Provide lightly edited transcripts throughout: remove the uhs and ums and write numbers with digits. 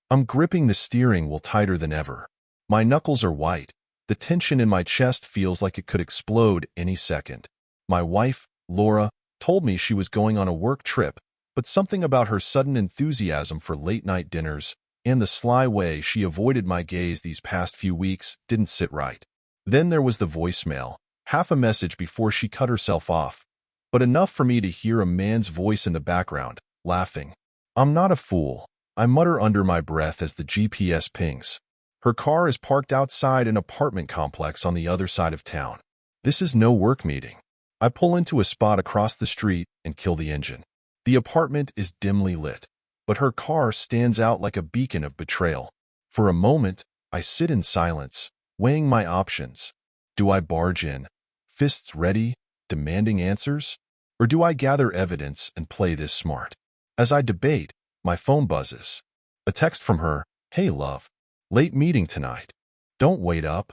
I'm gripping the steering wheel tighter than ever. My knuckles are white. The tension in my chest feels like it could explode any second. My wife, Laura, told me she was going on a work trip, but something about her sudden enthusiasm for late-night dinners and the sly way she avoided my gaze these past few weeks didn't sit right. Then there was the voicemail, half a message before she cut herself off, but enough for me to hear a man's voice in the background, laughing. I'm not a fool, I mutter under my breath as the GPS pings. Her car is parked outside an apartment complex on the other side of town. This is no work meeting. I pull into a spot across the street and kill the engine. The apartment is dimly lit, but her car stands out like a beacon of betrayal. For a moment, I sit in silence, weighing my options. Do I barge in, fists ready, demanding answers? Or do I gather evidence and play this smart? As I debate, my phone buzzes. A text from her, "Hey love, late meeting tonight. Don't wait up."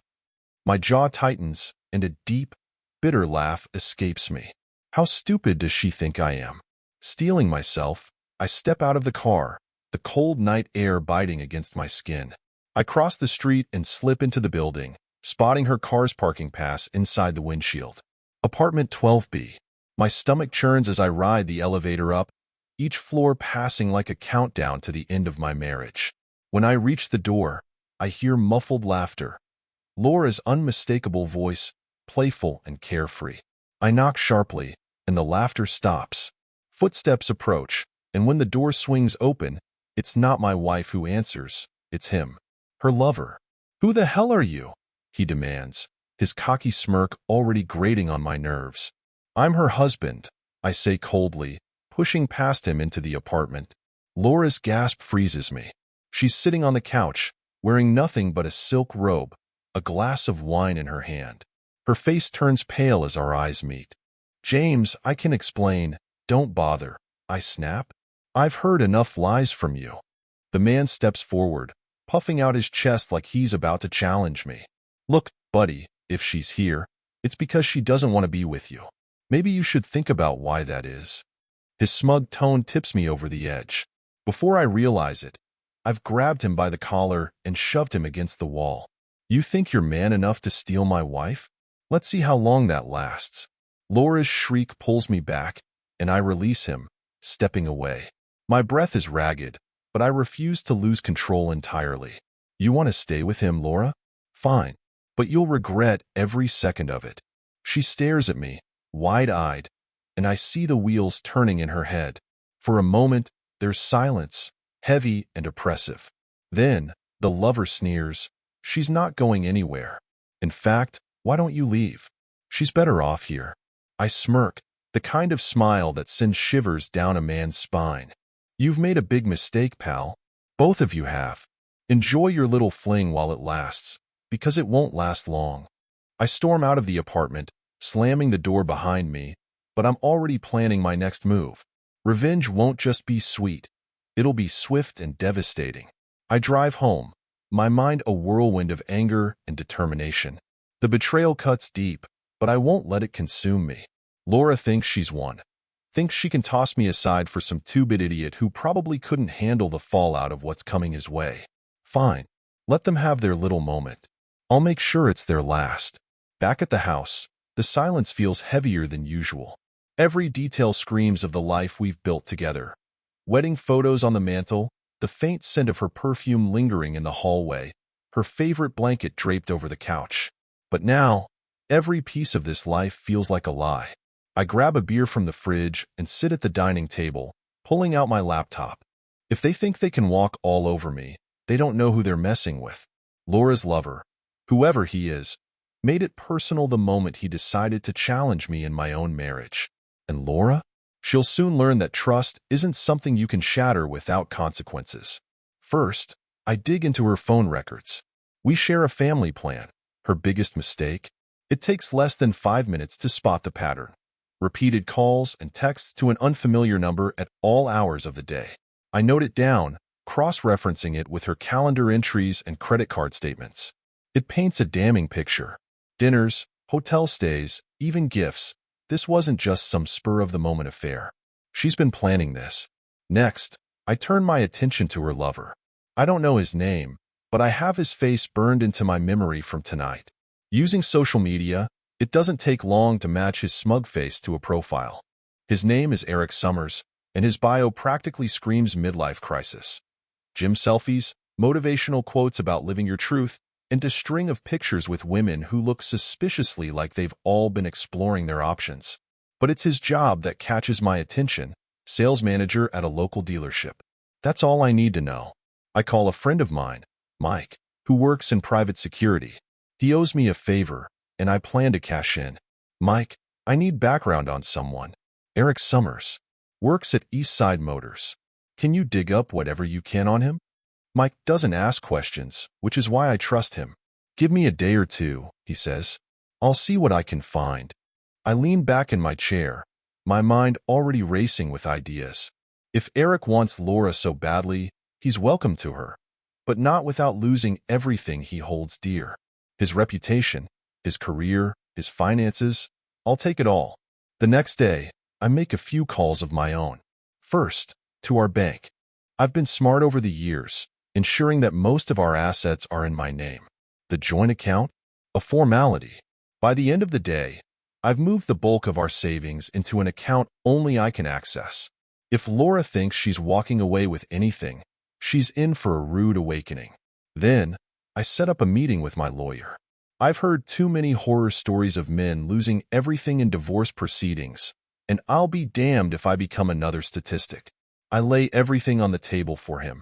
My jaw tightens and a deep, bitter laugh escapes me. How stupid does she think I am? Steeling myself, I step out of the car, the cold night air biting against my skin. I cross the street and slip into the building, spotting her car's parking pass inside the windshield. Apartment 12B. My stomach churns as I ride the elevator up, each floor passing like a countdown to the end of my marriage. When I reach the door, I hear muffled laughter. Laura's unmistakable voice, playful and carefree. I knock sharply, and the laughter stops. Footsteps approach, and when the door swings open, it's not my wife who answers, it's him, her lover. "Who the hell are you?" he demands, his cocky smirk already grating on my nerves. "I'm her husband," I say coldly, pushing past him into the apartment. Laura's gasp freezes me. She's sitting on the couch, wearing nothing but a silk robe, a glass of wine in her hand. Her face turns pale as our eyes meet. "James, I can explain. Don't bother," I snap. "I've heard enough lies from you." The man steps forward, puffing out his chest like he's about to challenge me. "Look, buddy, if she's here, it's because she doesn't want to be with you. Maybe you should think about why that is." His smug tone tips me over the edge. Before I realize it, I've grabbed him by the collar and shoved him against the wall. "You think you're man enough to steal my wife? Let's see how long that lasts." Laura's shriek pulls me back, and I release him, stepping away. My breath is ragged, but I refuse to lose control entirely. "You want to stay with him, Laura? Fine, but you'll regret every second of it." She stares at me, wide-eyed, and I see the wheels turning in her head. For a moment, there's silence, heavy and oppressive. Then, the lover sneers, "She's not going anywhere. In fact, why don't you leave? She's better off here." I smirk, the kind of smile that sends shivers down a man's spine. "You've made a big mistake, pal. Both of you have. Enjoy your little fling while it lasts, because it won't last long." I storm out of the apartment, slamming the door behind me, but I'm already planning my next move. Revenge won't just be sweet. It'll be swift and devastating. I drive home, my mind a whirlwind of anger and determination. The betrayal cuts deep, but I won't let it consume me. Laura thinks she's won. Thinks she can toss me aside for some two-bit idiot who probably couldn't handle the fallout of what's coming his way. Fine. Let them have their little moment. I'll make sure it's their last. Back at the house, the silence feels heavier than usual. Every detail screams of the life we've built together. Wedding photos on the mantle, the faint scent of her perfume lingering in the hallway, her favorite blanket draped over the couch. But now, every piece of this life feels like a lie. I grab a beer from the fridge and sit at the dining table, pulling out my laptop. If they think they can walk all over me, they don't know who they're messing with. Laura's lover, whoever he is, made it personal the moment he decided to challenge me in my own marriage. And Laura? She'll soon learn that trust isn't something you can shatter without consequences. First, I dig into her phone records. We share a family plan. Her biggest mistake? It takes less than 5 minutes to spot the pattern. Repeated calls and texts to an unfamiliar number at all hours of the day. I note it down, cross-referencing it with her calendar entries and credit card statements. It paints a damning picture. Dinners, hotel stays, even gifts. This wasn't just some spur-of-the-moment affair. She's been planning this. Next, I turn my attention to her lover. I don't know his name, but I have his face burned into my memory from tonight. Using social media, it doesn't take long to match his smug face to a profile. His name is Eric Summers, and his bio practically screams midlife crisis. Gym selfies, motivational quotes about living your truth, and a string of pictures with women who look suspiciously like they've all been exploring their options. But it's his job that catches my attention, sales manager at a local dealership. That's all I need to know. I call a friend of mine, Mike, who works in private security. He owes me a favor, and I plan to cash in. Mike, I need background on someone. Eric Summers. Works at Eastside Motors. Can you dig up whatever you can on him? Mike doesn't ask questions, which is why I trust him. Give me a day or two, he says. I'll see what I can find. I lean back in my chair, my mind already racing with ideas. If Eric wants Laura so badly, he's welcome to her, but not without losing everything he holds dear. His reputation, his career, his finances, I'll take it all. The next day, I make a few calls of my own. First, to our bank. I've been smart over the years, ensuring that most of our assets are in my name. The joint account? A formality. By the end of the day, I've moved the bulk of our savings into an account only I can access. If Laura thinks she's walking away with anything, she's in for a rude awakening. Then, I set up a meeting with my lawyer. I've heard too many horror stories of men losing everything in divorce proceedings, and I'll be damned if I become another statistic. I lay everything on the table for him.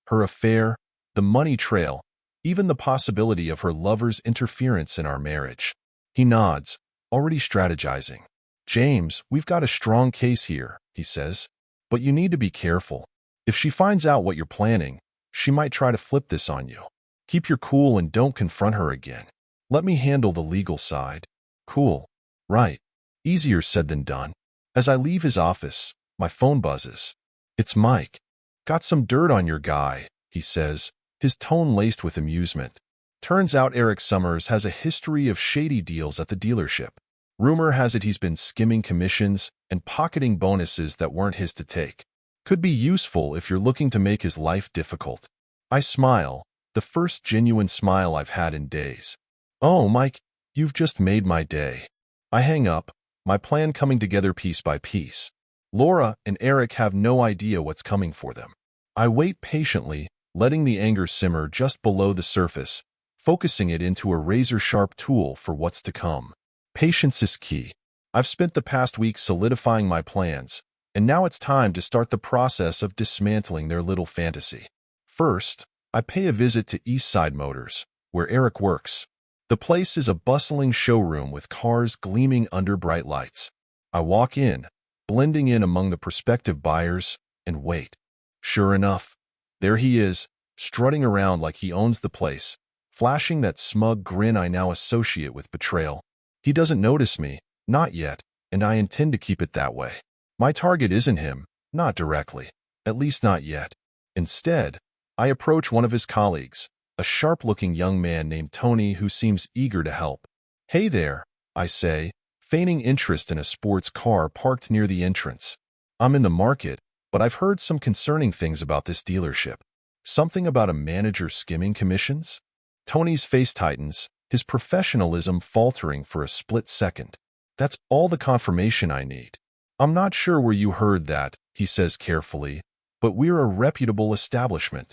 Her affair, the money trail, even the possibility of her lover's interference in our marriage. He nods, already strategizing. James, we've got a strong case here, he says. But you need to be careful. If she finds out what you're planning, she might try to flip this on you. Keep your cool and don't confront her again. Let me handle the legal side. Cool. Right. Easier said than done. As I leave his office, my phone buzzes. It's Mike. Got some dirt on your guy, he says, his tone laced with amusement. Turns out Eric Summers has a history of shady deals at the dealership. Rumor has it he's been skimming commissions and pocketing bonuses that weren't his to take. Could be useful if you're looking to make his life difficult. I smile, the first genuine smile I've had in days. Oh, Mike, you've just made my day. I hang up, my plan coming together piece by piece. Laura and Eric have no idea what's coming for them. I wait patiently, letting the anger simmer just below the surface, focusing it into a razor-sharp tool for what's to come. Patience is key. I've spent the past week solidifying my plans, and now it's time to start the process of dismantling their little fantasy. First, I pay a visit to Eastside Motors, where Eric works. The place is a bustling showroom with cars gleaming under bright lights. I walk in, blending in among the prospective buyers, and wait. Sure enough, there he is, strutting around like he owns the place, flashing that smug grin I now associate with betrayal. He doesn't notice me, not yet, and I intend to keep it that way. My target isn't him, not directly, at least not yet. Instead, I approach one of his colleagues, a sharp-looking young man named Tony who seems eager to help. Hey there, I say, feigning interest in a sports car parked near the entrance. I'm in the market, but I've heard some concerning things about this dealership. Something about a manager skimming commissions? Tony's face tightens, his professionalism faltering for a split second. That's all the confirmation I need. I'm not sure where you heard that, he says carefully, but we're a reputable establishment.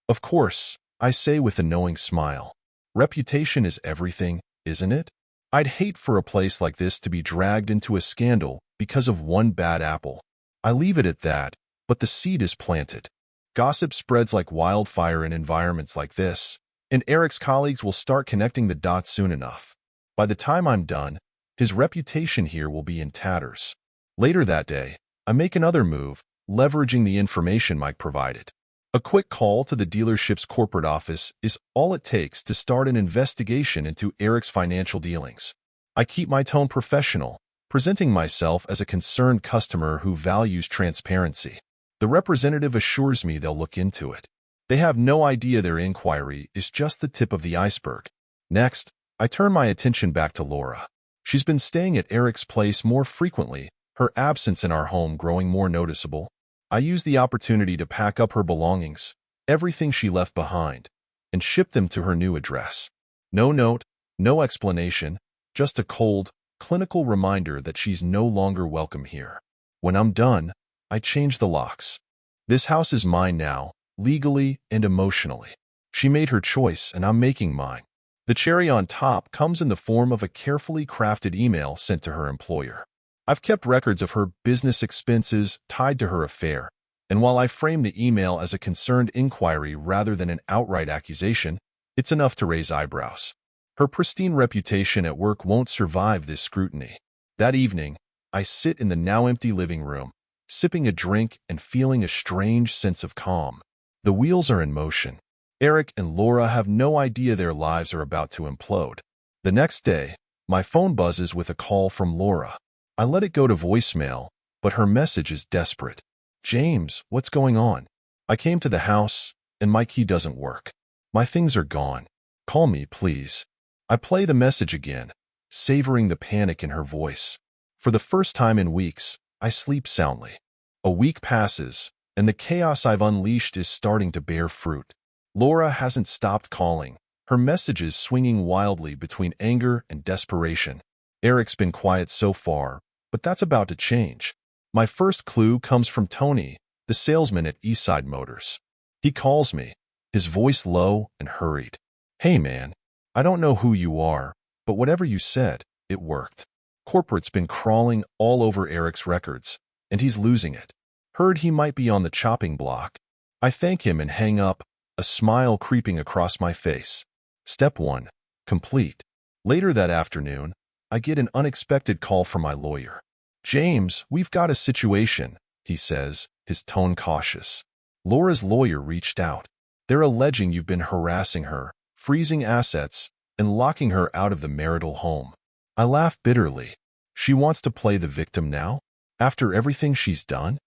Of course, I say with a knowing smile. Reputation is everything, isn't it? I'd hate for a place like this to be dragged into a scandal because of one bad apple. I leave it at that, but the seed is planted. Gossip spreads like wildfire in environments like this, and Eric's colleagues will start connecting the dots soon enough. By the time I'm done, his reputation here will be in tatters. Later that day, I make another move, leveraging the information Mike provided. A quick call to the dealership's corporate office is all it takes to start an investigation into Eric's financial dealings. I keep my tone professional, presenting myself as a concerned customer who values transparency. The representative assures me they'll look into it. They have no idea their inquiry is just the tip of the iceberg. Next, I turn my attention back to Laura. She's been staying at Eric's place more frequently, her absence in our home growing more noticeable. I use the opportunity to pack up her belongings, everything she left behind, and ship them to her new address. No note, no explanation, just a cold, clinical reminder that she's no longer welcome here. When I'm done, I change the locks. This house is mine now, legally and emotionally. She made her choice, and I'm making mine. The cherry on top comes in the form of a carefully crafted email sent to her employer. I've kept records of her business expenses tied to her affair, and while I frame the email as a concerned inquiry rather than an outright accusation, it's enough to raise eyebrows. Her pristine reputation at work won't survive this scrutiny. That evening, I sit in the now empty living room, sipping a drink and feeling a strange sense of calm. The wheels are in motion. Eric and Laura have no idea their lives are about to implode. The next day, my phone buzzes with a call from Laura. I let it go to voicemail, but her message is desperate. "James, what's going on? I came to the house, and my key doesn't work. My things are gone. Call me, please." I play the message again, savoring the panic in her voice. For the first time in weeks, I sleep soundly. A week passes, and the chaos I've unleashed is starting to bear fruit. Laura hasn't stopped calling, her messages swinging wildly between anger and desperation. Eric's been quiet so far, but that's about to change. My first clue comes from Tony, the salesman at Eastside Motors. He calls me, his voice low and hurried. "Hey man, I don't know who you are, but whatever you said, it worked. Corporate's been crawling all over Eric's records, and he's losing it. Heard he might be on the chopping block." I thank him and hang up, a smile creeping across my face. Step 1. Complete. Later that afternoon, I get an unexpected call from my lawyer. "James, we've got a situation," he says, his tone cautious. Laura's lawyer reached out. "They're alleging you've been harassing her, freezing assets, and locking her out of the marital home." I laugh bitterly. She wants to play the victim now? After everything she's done?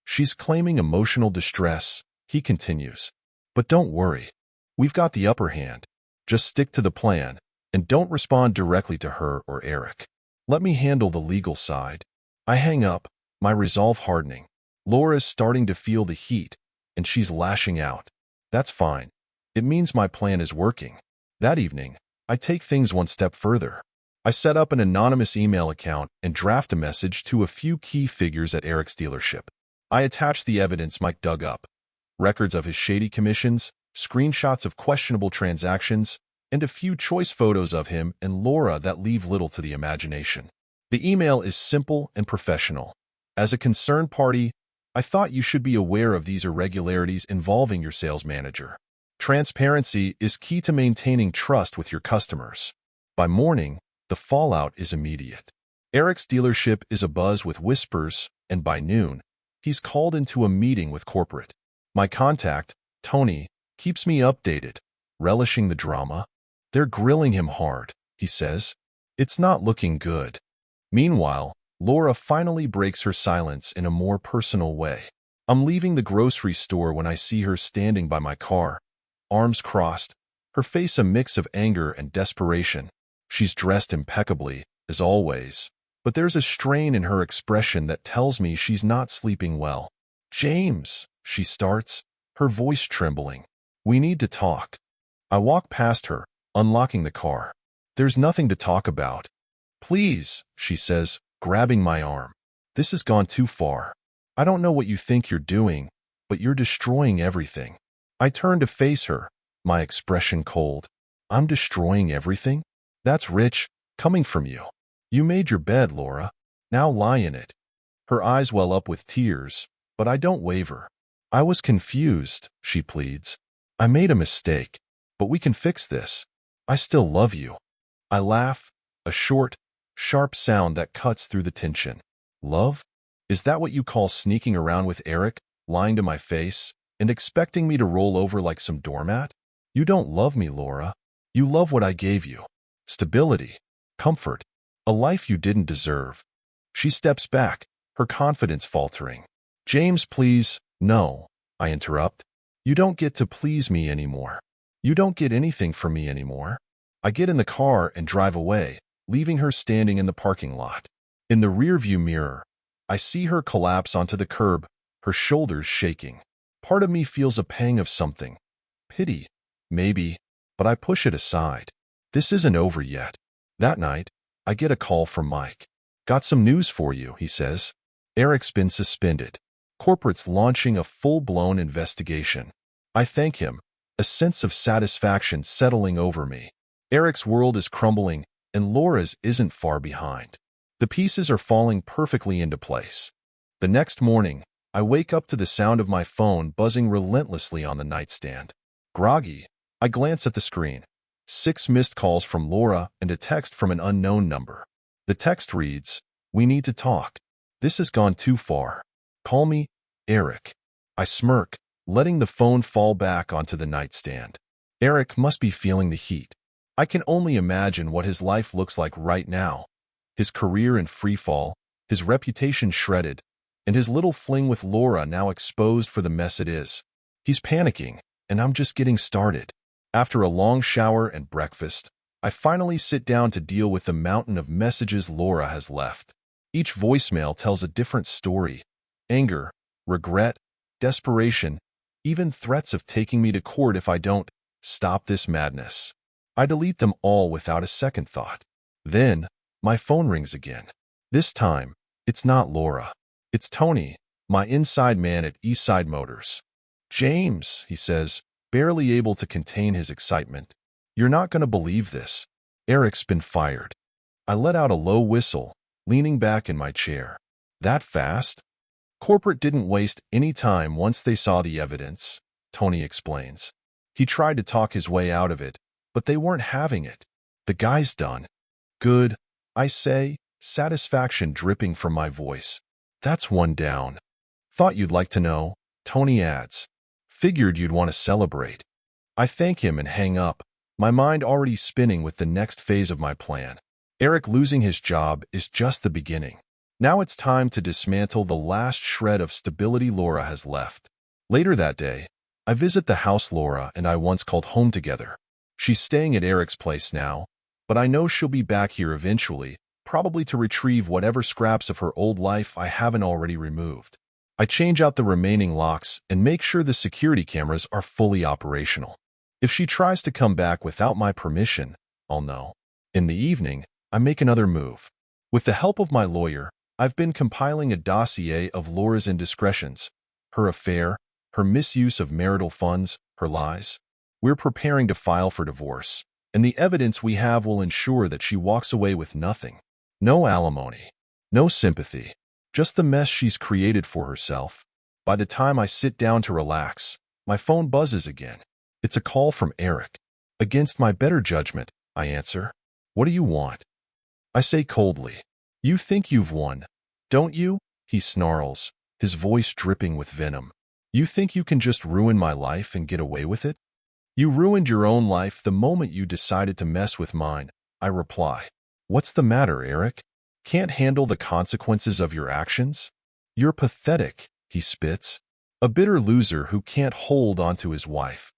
"She's claiming emotional distress," he continues. "But don't worry. We've got the upper hand. Just stick to the plan, and don't respond directly to her or Eric. Let me handle the legal side." I hang up, my resolve hardening. Laura's starting to feel the heat, and she's lashing out. That's fine. It means my plan is working. That evening, I take things one step further. I set up an anonymous email account and draft a message to a few key figures at Eric's dealership. I attach the evidence Mike dug up, records of his shady commissions, screenshots of questionable transactions, and a few choice photos of him and Laura that leave little to the imagination. The email is simple and professional. "As a concerned party, I thought you should be aware of these irregularities involving your sales manager. Transparency is key to maintaining trust with your customers." By morning, the fallout is immediate. Eric's dealership is abuzz with whispers, and by noon, he's called into a meeting with corporate. My contact, Tony, keeps me updated, relishing the drama. "They're grilling him hard," he says. "It's not looking good." Meanwhile, Laura finally breaks her silence in a more personal way. I'm leaving the grocery store when I see her standing by my car, arms crossed, her face a mix of anger and desperation. She's dressed impeccably, as always, but there's a strain in her expression that tells me she's not sleeping well. "James," she starts, her voice trembling. "We need to talk." I walk past her, unlocking the car. "There's nothing to talk about." "Please," she says, grabbing my arm. "This has gone too far. I don't know what you think you're doing, but you're destroying everything." I turn to face her, my expression cold. "I'm destroying everything? That's rich, coming from you. You made your bed, Laura. Now lie in it." Her eyes well up with tears, but I don't waver. "I was confused," she pleads. "I made a mistake, but we can fix this. I still love you." I laugh, a short, sharp sound that cuts through the tension. "Love? Is that what you call sneaking around with Eric, lying to my face, and expecting me to roll over like some doormat? You don't love me, Laura. You love what I gave you. Stability, comfort, a life you didn't deserve." She steps back, her confidence faltering. "James, please." "No," I interrupt. "You don't get to please me anymore. You don't get anything from me anymore." I get in the car and drive away, leaving her standing in the parking lot. In the rearview mirror, I see her collapse onto the curb, her shoulders shaking. Part of me feels a pang of something. Pity, maybe, but I push it aside. This isn't over yet. That night, I get a call from Mike. Got some news for you, he says. Eric's been suspended. Corporate's launching a full-blown investigation. I thank him, a sense of satisfaction settling over me. Eric's world is crumbling, and Laura's isn't far behind. The pieces are falling perfectly into place. The next morning, I wake up to the sound of my phone buzzing relentlessly on the nightstand. Groggy, I glance at the screen. 6 missed calls from Laura and a text from an unknown number. The text reads, "We need to talk. This has gone too far. Call me, Eric." I smirk, letting the phone fall back onto the nightstand. Eric must be feeling the heat. I can only imagine what his life looks like right now. His career in freefall, his reputation shredded, and his little fling with Laura now exposed for the mess it is. He's panicking, and I'm just getting started. After a long shower and breakfast, I finally sit down to deal with the mountain of messages Laura has left. Each voicemail tells a different story. Anger, regret, desperation, even threats of taking me to court if I don't stop this madness. I delete them all without a second thought. Then, my phone rings again. This time, it's not Laura. It's Tony, my inside man at Eastside Motors. "James," he says, barely able to contain his excitement. "You're not going to believe this. Eric's been fired." I let out a low whistle, leaning back in my chair. That fast? Corporate didn't waste any time once they saw the evidence, Tony explains. He tried to talk his way out of it, but they weren't having it. The guy's done. Good, I say, satisfaction dripping from my voice. That's one down. Thought you'd like to know, Tony adds. Figured you'd want to celebrate. I thank him and hang up, my mind already spinning with the next phase of my plan. Eric losing his job is just the beginning. Now it's time to dismantle the last shred of stability Laura has left. Later that day, I visit the house Laura and I once called home together. She's staying at Eric's place now, but I know she'll be back here eventually, probably to retrieve whatever scraps of her old life I haven't already removed. I change out the remaining locks and make sure the security cameras are fully operational. If she tries to come back without my permission, I'll know. In the evening, I make another move. With the help of my lawyer, I've been compiling a dossier of Laura's indiscretions, her affair, her misuse of marital funds, her lies. We're preparing to file for divorce, and the evidence we have will ensure that she walks away with nothing. No alimony, no sympathy, just the mess she's created for herself. By the time I sit down to relax, my phone buzzes again. It's a call from Eric. Against my better judgment, I answer. What do you want? I say coldly. You think you've won, don't you? He snarls, his voice dripping with venom. You think you can just ruin my life and get away with it? You ruined your own life the moment you decided to mess with mine, I reply. What's the matter, Eric? Can't handle the consequences of your actions? You're pathetic, he spits. A bitter loser who can't hold onto his wife.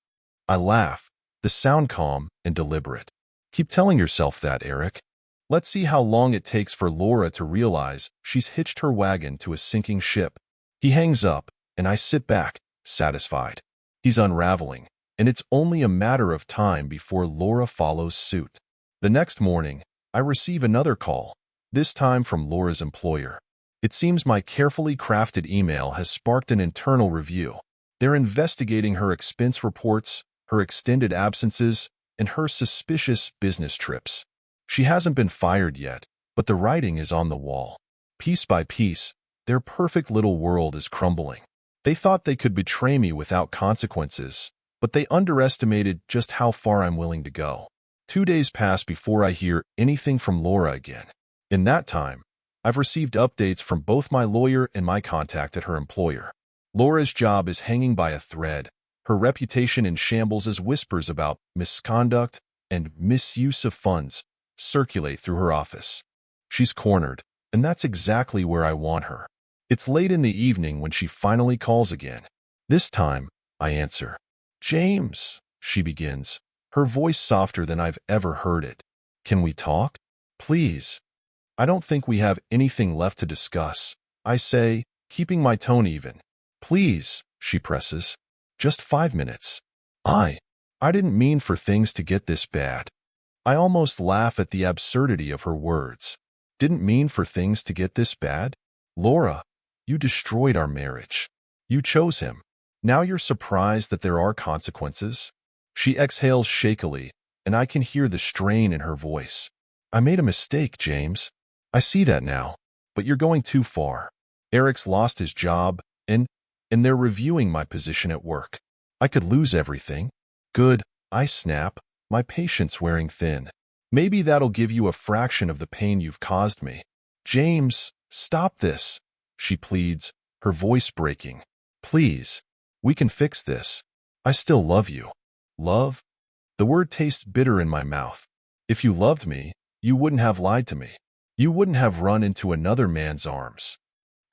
I laugh, the sound calm and deliberate. Keep telling yourself that, Eric. Let's see how long it takes for Laura to realize she's hitched her wagon to a sinking ship. He hangs up, and I sit back, satisfied. He's unraveling, and it's only a matter of time before Laura follows suit. The next morning, I receive another call, this time from Laura's employer. It seems my carefully crafted email has sparked an internal review. They're investigating her expense reports, her extended absences, and her suspicious business trips. She hasn't been fired yet, but the writing is on the wall. Piece by piece, their perfect little world is crumbling. They thought they could betray me without consequences, but they underestimated just how far I'm willing to go. 2 days pass before I hear anything from Laura again. In that time, I've received updates from both my lawyer and my contact at her employer. Laura's job is hanging by a thread, her reputation in shambles as whispers about misconduct and misuse of funds circulate through her office. She's cornered, and that's exactly where I want her. It's late in the evening when she finally calls again. This time, I answer. James, she begins, her voice softer than I've ever heard it. Can we talk? Please. I don't think we have anything left to discuss, I say, keeping my tone even. Please, she presses. Just 5 minutes. I didn't mean for things to get this bad. I almost laugh at the absurdity of her words. Didn't mean for things to get this bad? Laura, you destroyed our marriage. You chose him. Now you're surprised that there are consequences? She exhales shakily, and I can hear the strain in her voice. I made a mistake, James. I see that now, but you're going too far. Eric's lost his job, and they're reviewing my position at work. I could lose everything. Good, I snap, my patience wearing thin. Maybe that'll give you a fraction of the pain you've caused me. James, stop this, she pleads, her voice breaking. Please, we can fix this. I still love you. Love? The word tastes bitter in my mouth. If you loved me, you wouldn't have lied to me. You wouldn't have run into another man's arms.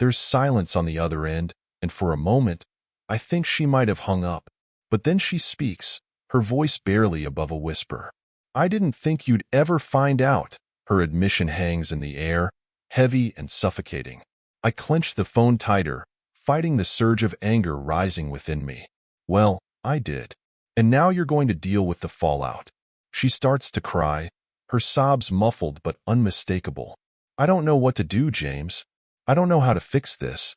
There's silence on the other end, and for a moment, I think she might have hung up. But then she speaks, her voice barely above a whisper. I didn't think you'd ever find out. Her admission hangs in the air, heavy and suffocating. I clench the phone tighter, fighting the surge of anger rising within me. Well, I did. And now you're going to deal with the fallout. She starts to cry, her sobs muffled but unmistakable. I don't know what to do, James. I don't know how to fix this.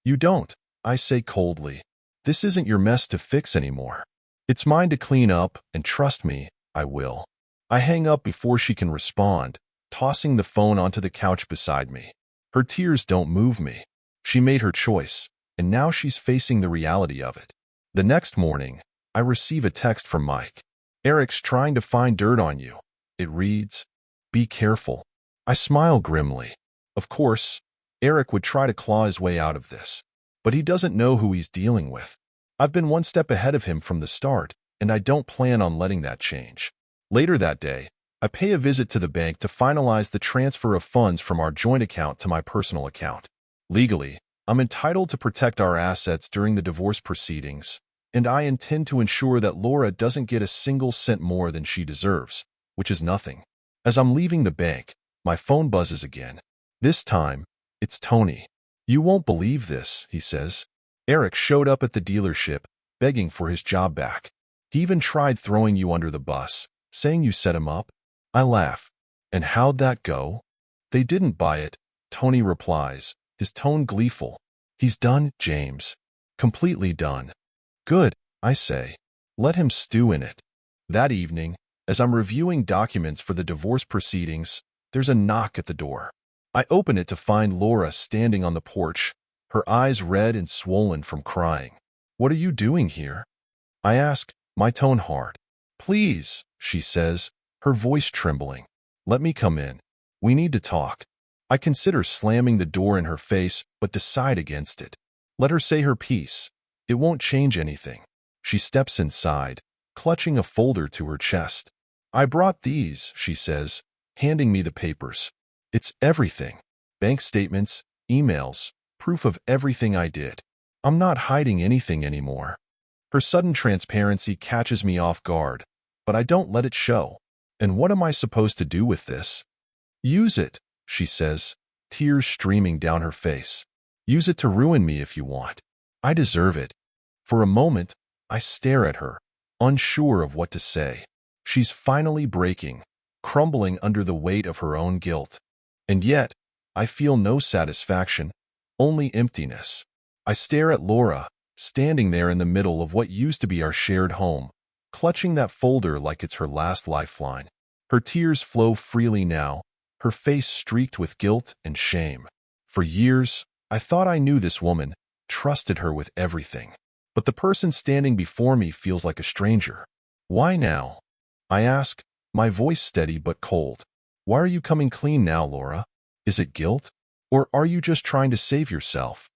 You don't, I say coldly. This isn't your mess to fix anymore. It's mine to clean up, and trust me, I will. I hang up before she can respond, tossing the phone onto the couch beside me. Her tears don't move me. She made her choice, and now she's facing the reality of it. The next morning, I receive a text from Mike. Eric's trying to find dirt on you. It reads, be careful. I smile grimly. Of course, Eric would try to claw his way out of this, but he doesn't know who he's dealing with. I've been one step ahead of him from the start, and I don't plan on letting that change. Later that day, I pay a visit to the bank to finalize the transfer of funds from our joint account to my personal account. Legally, I'm entitled to protect our assets during the divorce proceedings, and I intend to ensure that Laura doesn't get a single cent more than she deserves, which is nothing. As I'm leaving the bank, my phone buzzes again. This time, it's Tony. You won't believe this, he says. Eric showed up at the dealership, begging for his job back. He even tried throwing you under the bus, saying you set him up. I laugh. And how'd that go? They didn't buy it, Tony replies, his tone gleeful. He's done, James. Completely done. Good, I say. Let him stew in it. That evening, as I'm reviewing documents for the divorce proceedings, there's a knock at the door. I open it to find Laura standing on the porch, her eyes red and swollen from crying. What are you doing here? I ask, my tone hard. Please, she says, her voice trembling. Let me come in. We need to talk. I consider slamming the door in her face, but decide against it. Let her say her piece. It won't change anything. She steps inside, clutching a folder to her chest. I brought these, she says, handing me the papers. It's everything. Bank statements, emails, proof of everything I did. I'm not hiding anything anymore. Her sudden transparency catches me off guard, but I don't let it show. And what am I supposed to do with this? Use it, she says, tears streaming down her face. Use it to ruin me if you want. I deserve it. For a moment, I stare at her, unsure of what to say. She's finally breaking, crumbling under the weight of her own guilt. And yet, I feel no satisfaction, only emptiness. I stare at Laura, standing there in the middle of what used to be our shared home, clutching that folder like it's her last lifeline. Her tears flow freely now, her face streaked with guilt and shame. For years, I thought I knew this woman, trusted her with everything. But the person standing before me feels like a stranger. Why now? I ask, my voice steady but cold. Why are you coming clean now, Laura? Is it guilt? Or are you just trying to save yourself?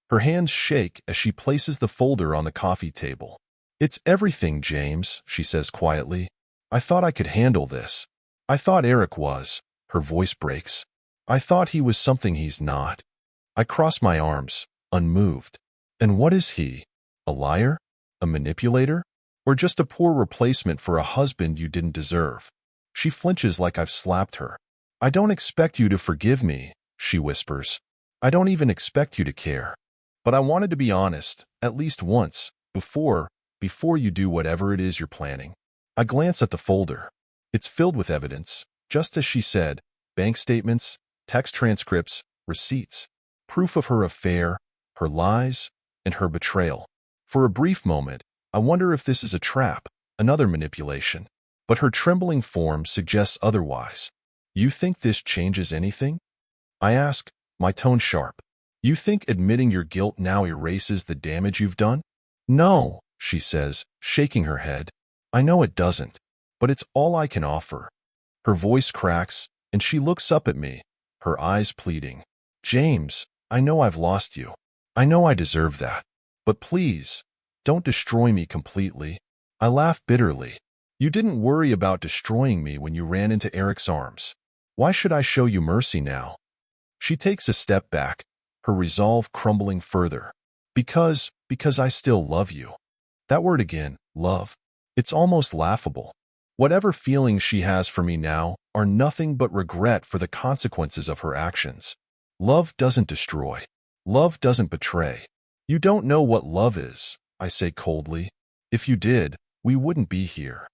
Her hands shake as she places the folder on the coffee table. It's everything, James, she says quietly. I thought I could handle this. I thought Eric was. Her voice breaks. I thought he was something he's not. I cross my arms, unmoved. And what is he? A liar? A manipulator? Or just a poor replacement for a husband you didn't deserve? She flinches like I've slapped her. I don't expect you to forgive me, she whispers. I don't even expect you to care. But I wanted to be honest, at least once, before you do whatever it is you're planning. I glance at the folder. It's filled with evidence, just as she said, bank statements, text transcripts, receipts, proof of her affair, her lies, and her betrayal. For a brief moment, I wonder if this is a trap, another manipulation. But her trembling form suggests otherwise. You think this changes anything? I ask, my tone sharp. You think admitting your guilt now erases the damage you've done? No, she says, shaking her head. I know it doesn't, but it's all I can offer. Her voice cracks, and she looks up at me, her eyes pleading. James, I know I've lost you. I know I deserve that. But please, don't destroy me completely. I laugh bitterly. You didn't worry about destroying me when you ran into Eric's arms. Why should I show you mercy now? She takes a step back, her resolve crumbling further. Because I still love you. That word again, love. It's almost laughable. Whatever feelings she has for me now are nothing but regret for the consequences of her actions. Love doesn't destroy. Love doesn't betray. You don't know what love is, I say coldly. If you did, we wouldn't be here.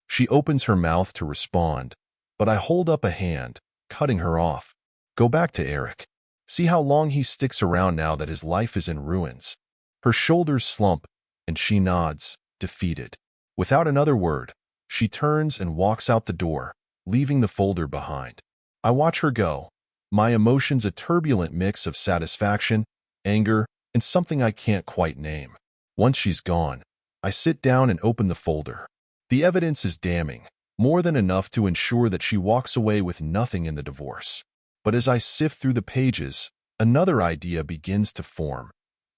She opens her mouth to respond, but I hold up a hand, cutting her off. Go back to Eric. See how long he sticks around now that his life is in ruins. Her shoulders slump, and she nods, defeated. Without another word, she turns and walks out the door, leaving the folder behind. I watch her go, my emotions a turbulent mix of satisfaction, anger, and something I can't quite name. Once she's gone, I sit down and open the folder. The evidence is damning, more than enough to ensure that she walks away with nothing in the divorce. But as I sift through the pages, another idea begins to form.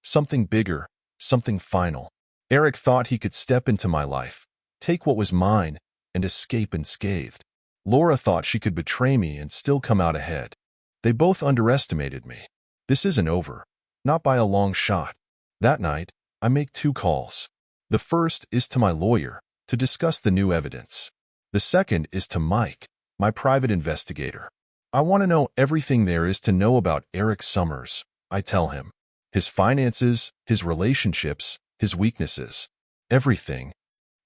Something bigger, something final. Eric thought he could step into my life, take what was mine, and escape unscathed. Laura thought she could betray me and still come out ahead. They both underestimated me. This isn't over, not by a long shot. That night, I make 2 calls. The first is to my lawyer, to discuss the new evidence. The second is to Mike, my private investigator. I want to know everything there is to know about Eric Summers, I tell him. His finances, his relationships, his weaknesses. Everything.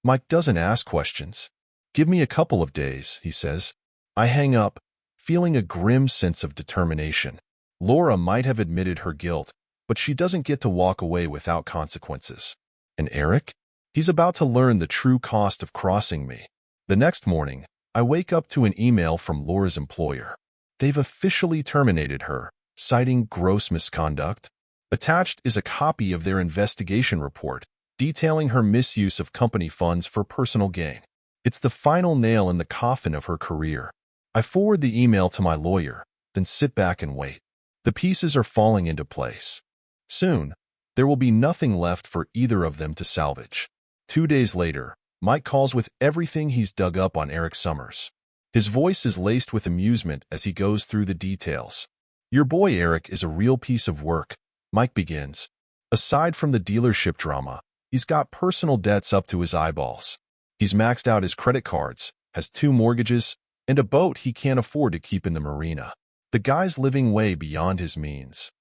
Mike doesn't ask questions. Give me a couple of days, he says. I hang up, feeling a grim sense of determination. Laura might have admitted her guilt, but she doesn't get to walk away without consequences. And Eric? He's about to learn the true cost of crossing me. The next morning, I wake up to an email from Laura's employer. They've officially terminated her, citing gross misconduct. Attached is a copy of their investigation report, detailing her misuse of company funds for personal gain. It's the final nail in the coffin of her career. I forward the email to my lawyer, then sit back and wait. The pieces are falling into place. Soon, there will be nothing left for either of them to salvage. 2 days later, Mike calls with everything he's dug up on Eric Summers. His voice is laced with amusement as he goes through the details. Your boy Eric is a real piece of work, Mike begins. Aside from the dealership drama, he's got personal debts up to his eyeballs. He's maxed out his credit cards, has 2 mortgages, and a boat he can't afford to keep in the marina. The guy's living way beyond his means.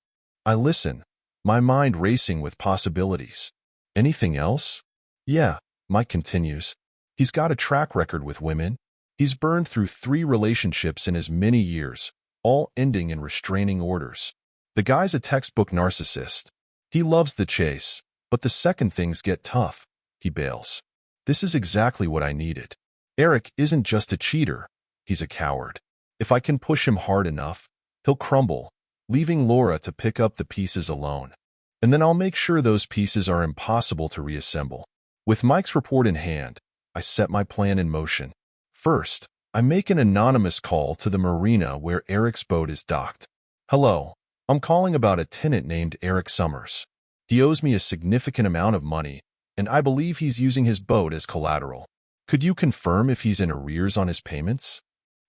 I listen, my mind racing with possibilities. Anything else? Yeah, Mike continues. He's got a track record with women. He's burned through 3 relationships in as many years, all ending in restraining orders. The guy's a textbook narcissist. He loves the chase, but the second things get tough, he bails. This is exactly what I needed. Eric isn't just a cheater, he's a coward. If I can push him hard enough, he'll crumble, leaving Laura to pick up the pieces alone. And then I'll make sure those pieces are impossible to reassemble. With Mike's report in hand, I set my plan in motion. First, I make an anonymous call to the marina where Eric's boat is docked. Hello, I'm calling about a tenant named Eric Summers. He owes me a significant amount of money, and I believe he's using his boat as collateral. Could you confirm if he's in arrears on his payments?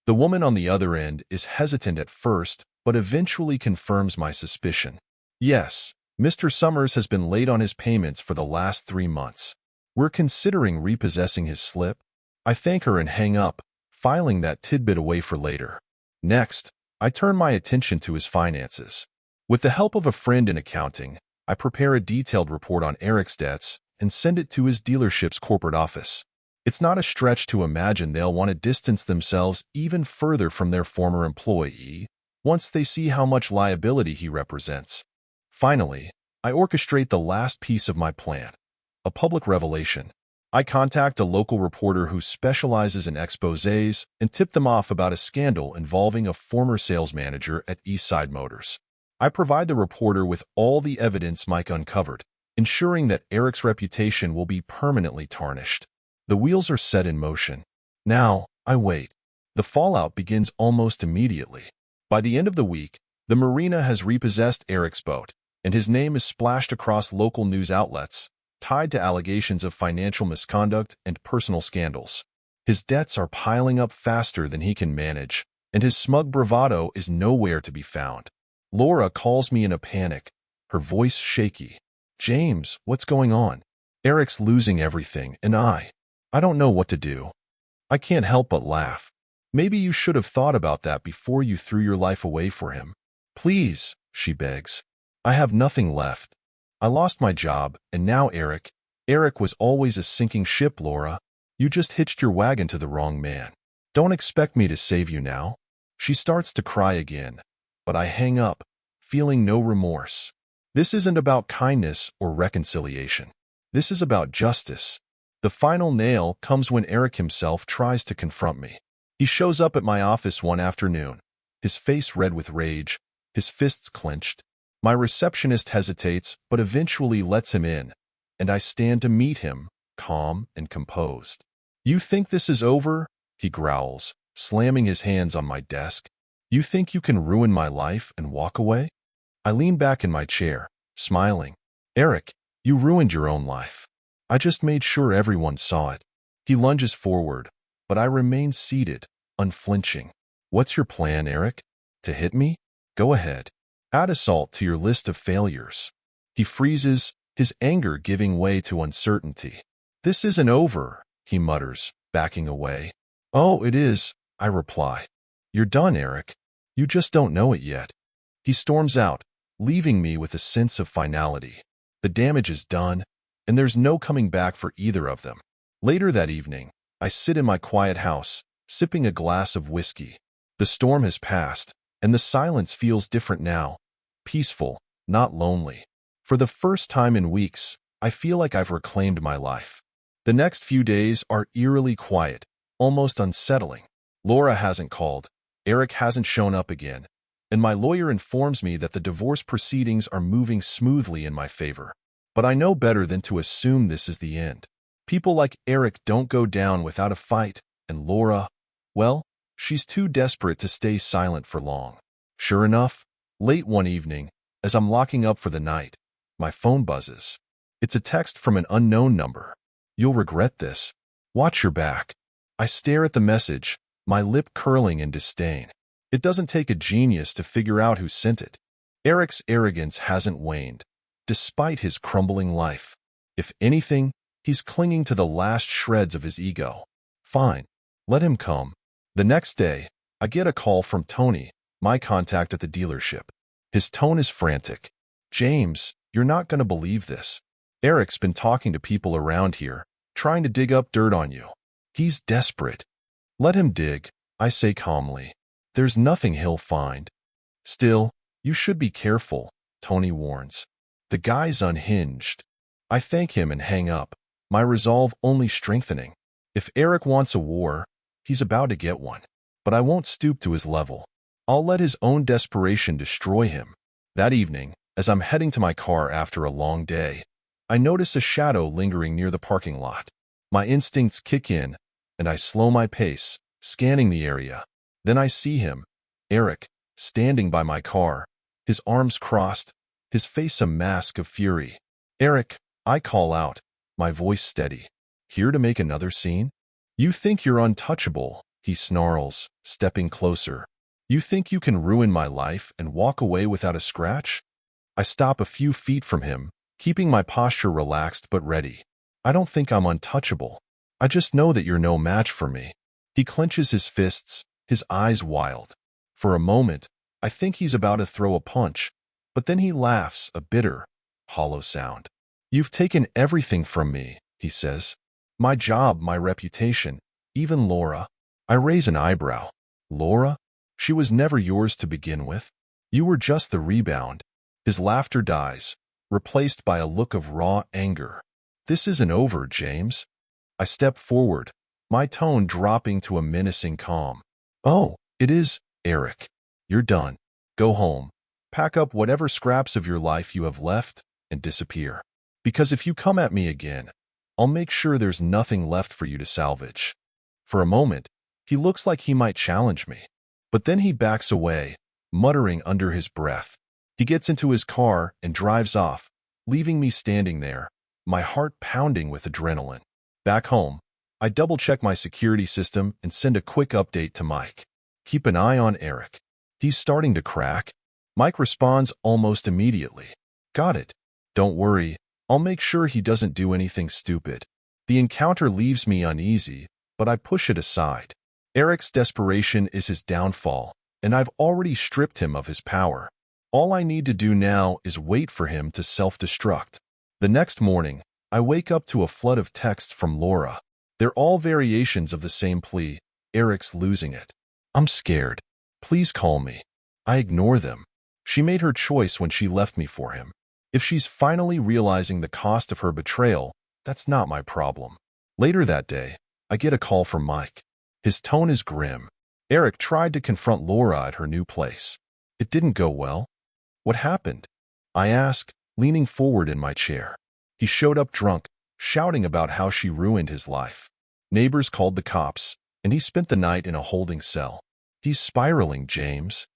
The woman on the other end is hesitant at first, but eventually confirms my suspicion. Yes, Mr. Summers has been late on his payments for the last 3 months. We're considering repossessing his slip. I thank her and hang up, filing that tidbit away for later. Next, I turn my attention to his finances. With the help of a friend in accounting, I prepare a detailed report on Eric's debts and send it to his dealership's corporate office. It's not a stretch to imagine they'll want to distance themselves even further from their former employee once they see how much liability he represents. Finally, I orchestrate the last piece of my plan, a public revelation. I contact a local reporter who specializes in exposés and tip them off about a scandal involving a former sales manager at Eastside Motors. I provide the reporter with all the evidence Mike uncovered, ensuring that Eric's reputation will be permanently tarnished. The wheels are set in motion. Now, I wait. The fallout begins almost immediately. By the end of the week, the marina has repossessed Eric's boat, and his name is splashed across local news outlets, tied to allegations of financial misconduct and personal scandals. His debts are piling up faster than he can manage, and his smug bravado is nowhere to be found. Laura calls me in a panic, her voice shaky. "James, what's going on? Eric's losing everything, and I don't know what to do." I can't help but laugh. "Maybe you should have thought about that before you threw your life away for him. Please," she begs. "I have nothing left. I lost my job, and now Eric was always a sinking ship, Laura. You just hitched your wagon to the wrong man. Don't expect me to save you now." She starts to cry again, but I hang up, feeling no remorse. This isn't about kindness or reconciliation. This is about justice. The final nail comes when Eric himself tries to confront me. He shows up at my office one afternoon, his face red with rage, his fists clenched. My receptionist hesitates but eventually lets him in, and I stand to meet him, calm and composed. "You think this is over?" he growls, slamming his hands on my desk. "You think you can ruin my life and walk away?" I lean back in my chair, smiling. "Eric, you ruined your own life. I just made sure everyone saw it." He lunges forward, but I remain seated, unflinching. "What's your plan, Eric? To hit me? Go ahead. Add assault to your list of failures." He freezes, his anger giving way to uncertainty. "This isn't over," he mutters, backing away. "Oh, it is," I reply. "You're done, Eric. You just don't know it yet." He storms out, leaving me with a sense of finality. The damage is done, and there's no coming back for either of them. Later that evening, I sit in my quiet house, sipping a glass of whiskey. The storm has passed, and the silence feels different now. Peaceful, not lonely. For the first time in weeks, I feel like I've reclaimed my life. The next few days are eerily quiet, almost unsettling. Laura hasn't called, Eric hasn't shown up again, and my lawyer informs me that the divorce proceedings are moving smoothly in my favor. But I know better than to assume this is the end. People like Eric don't go down without a fight, and Laura, well, she's too desperate to stay silent for long. Sure enough, late one evening, as I'm locking up for the night, my phone buzzes. It's a text from an unknown number. "You'll regret this. Watch your back." I stare at the message, my lip curling in disdain. It doesn't take a genius to figure out who sent it. Eric's arrogance hasn't waned, despite his crumbling life. If anything, he's clinging to the last shreds of his ego. Fine, let him come. The next day, I get a call from Tony, my contact at the dealership. His tone is frantic. "James, you're not going to believe this. Eric's been talking to people around here, trying to dig up dirt on you. He's desperate." "Let him dig," I say calmly. "There's nothing he'll find." "Still, you should be careful," Tony warns. "The guy's unhinged." I thank him and hang up, my resolve only strengthening. If Eric wants a war, he's about to get one. But I won't stoop to his level. I'll let his own desperation destroy him. That evening, as I'm heading to my car after a long day, I notice a shadow lingering near the parking lot. My instincts kick in, and I slow my pace, scanning the area. Then I see him, Eric, standing by my car, his arms crossed, his face a mask of fury. "Eric," I call out, my voice steady. "Here to make another scene?" "You think you're untouchable," he snarls, stepping closer. "You think you can ruin my life and walk away without a scratch?" I stop a few feet from him, keeping my posture relaxed but ready. "I don't think I'm untouchable. I just know that you're no match for me." He clenches his fists, his eyes wild. For a moment, I think he's about to throw a punch, but then he laughs, a bitter, hollow sound. "You've taken everything from me," he says. "My job, my reputation, even Laura." I raise an eyebrow. "Laura? She was never yours to begin with. You were just the rebound." His laughter dies, replaced by a look of raw anger. "This isn't over, James." I step forward, my tone dropping to a menacing calm. "Oh, it is, Eric. You're done. Go home. Pack up whatever scraps of your life you have left and disappear. Because if you come at me again, I'll make sure there's nothing left for you to salvage." For a moment, he looks like he might challenge me. But then he backs away, muttering under his breath. He gets into his car and drives off, leaving me standing there, my heart pounding with adrenaline. Back home, I double-check my security system and send a quick update to Mike. "Keep an eye on Eric. He's starting to crack." Mike responds almost immediately. "Got it. Don't worry, I'll make sure he doesn't do anything stupid." The encounter leaves me uneasy, but I push it aside. Eric's desperation is his downfall, and I've already stripped him of his power. All I need to do now is wait for him to self-destruct. The next morning, I wake up to a flood of texts from Laura. They're all variations of the same plea: Eric's losing it. "I'm scared. Please call me." I ignore them. She made her choice when she left me for him. If she's finally realizing the cost of her betrayal, that's not my problem. Later that day, I get a call from Mike. His tone is grim. "Eric tried to confront Laura at her new place. It didn't go well." "What happened?" I ask, leaning forward in my chair. "He showed up drunk, shouting about how she ruined his life. Neighbors called the cops, and he spent the night in a holding cell. He's spiraling, James."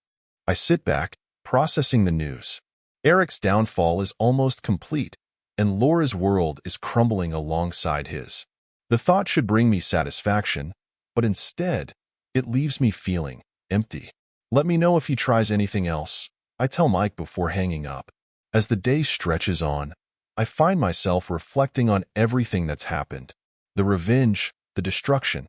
I sit back, processing the news. Eric's downfall is almost complete, and Laura's world is crumbling alongside his. The thought should bring me satisfaction, but instead, it leaves me feeling empty. "Let me know if he tries anything else," I tell Mike before hanging up. As the day stretches on, I find myself reflecting on everything that's happened. The revenge, the destruction.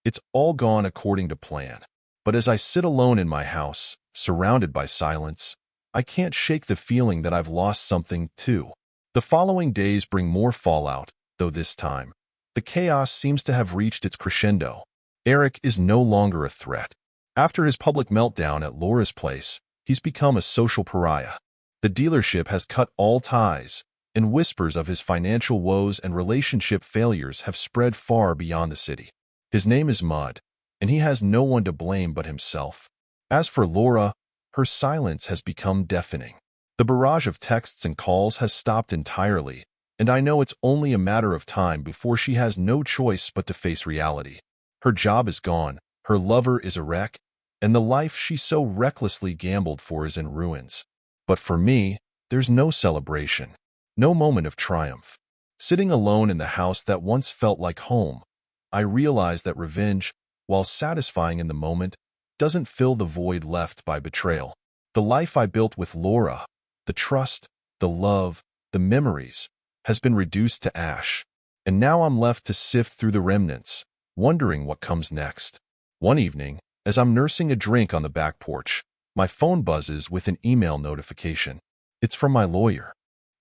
It's all gone according to plan. But as I sit alone in my house, surrounded by silence, I can't shake the feeling that I've lost something too. The following days bring more fallout, though this time, the chaos seems to have reached its crescendo. Eric is no longer a threat. After his public meltdown at Laura's place, he's become a social pariah. The dealership has cut all ties, and whispers of his financial woes and relationship failures have spread far beyond the city. His name is Mud, and he has no one to blame but himself. As for Laura, her silence has become deafening. The barrage of texts and calls has stopped entirely, and I know it's only a matter of time before she has no choice but to face reality. Her job is gone, her lover is a wreck, and the life she so recklessly gambled for is in ruins. But for me, there's no celebration, no moment of triumph. Sitting alone in the house that once felt like home, I realize that revenge, while satisfying in the moment, doesn't fill the void left by betrayal. The life I built with Laura, the trust, the love, the memories, has been reduced to ash. And now I'm left to sift through the remnants, wondering what comes next. One evening, as I'm nursing a drink on the back porch, my phone buzzes with an email notification. It's from my lawyer.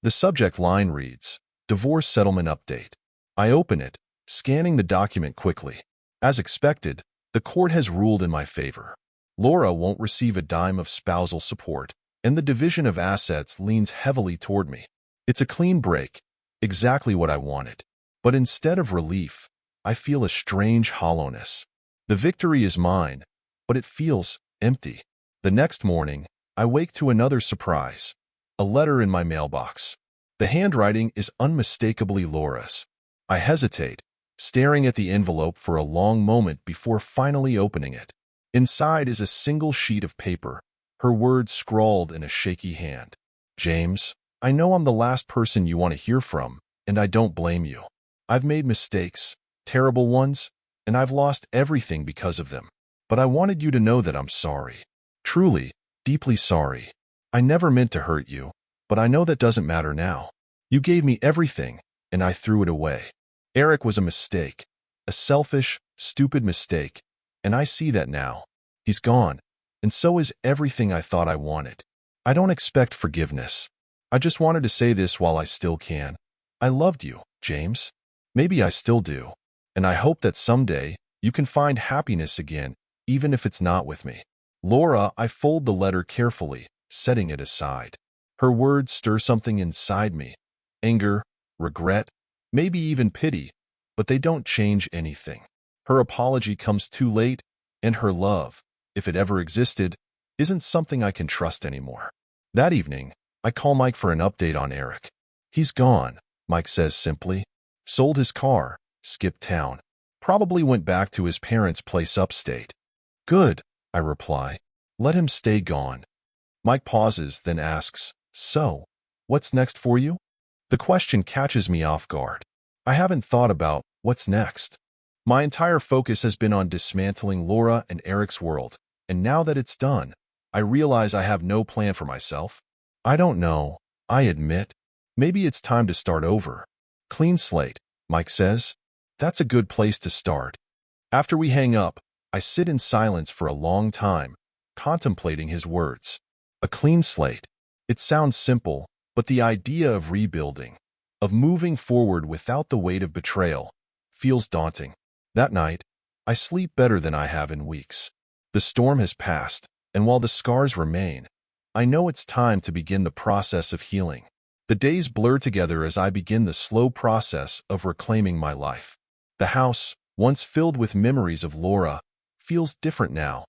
The subject line reads, "Divorce Settlement Update." I open it, scanning the document quickly. As expected, the court has ruled in my favor. Laura won't receive a dime of spousal support, and the division of assets leans heavily toward me. It's a clean break, exactly what I wanted. But instead of relief, I feel a strange hollowness. The victory is mine, but it feels empty. The next morning, I wake to another surprise, a letter in my mailbox. The handwriting is unmistakably Laura's. I hesitate, staring at the envelope for a long moment before finally opening it. Inside is a single sheet of paper, her words scrawled in a shaky hand. "James, I know I'm the last person you want to hear from, and I don't blame you. I've made mistakes, terrible ones, and I've lost everything because of them. But I wanted you to know that I'm sorry. Truly, deeply sorry. I never meant to hurt you, but I know that doesn't matter now. You gave me everything, and I threw it away. Eric was a mistake, a selfish, stupid mistake, and I see that now. He's gone, and so is everything I thought I wanted. I don't expect forgiveness. I just wanted to say this while I still can. I loved you, James. Maybe I still do. And I hope that someday you can find happiness again, even if it's not with me. Laura, I fold the letter carefully, setting it aside. Her words stir something inside me. Anger, regret, maybe even pity, but they don't change anything. Her apology comes too late, and her love, if it ever existed, isn't something I can trust anymore. That evening, I call Mike for an update on Eric. He's gone, Mike says simply. Sold his car, skipped town. Probably went back to his parents' place upstate. Good, I reply. Let him stay gone. Mike pauses, then asks, so, what's next for you? The question catches me off guard. I haven't thought about what's next. My entire focus has been on dismantling Laura and Eric's world, and now that it's done, I realize I have no plan for myself. I don't know, I admit. Maybe it's time to start over. Clean slate, Mike says. That's a good place to start. After we hang up, I sit in silence for a long time, contemplating his words. A clean slate. It sounds simple, but the idea of rebuilding, of moving forward without the weight of betrayal, feels daunting. That night, I sleep better than I have in weeks. The storm has passed, and while the scars remain, I know it's time to begin the process of healing. The days blur together as I begin the slow process of reclaiming my life. The house, once filled with memories of Laura, feels different now,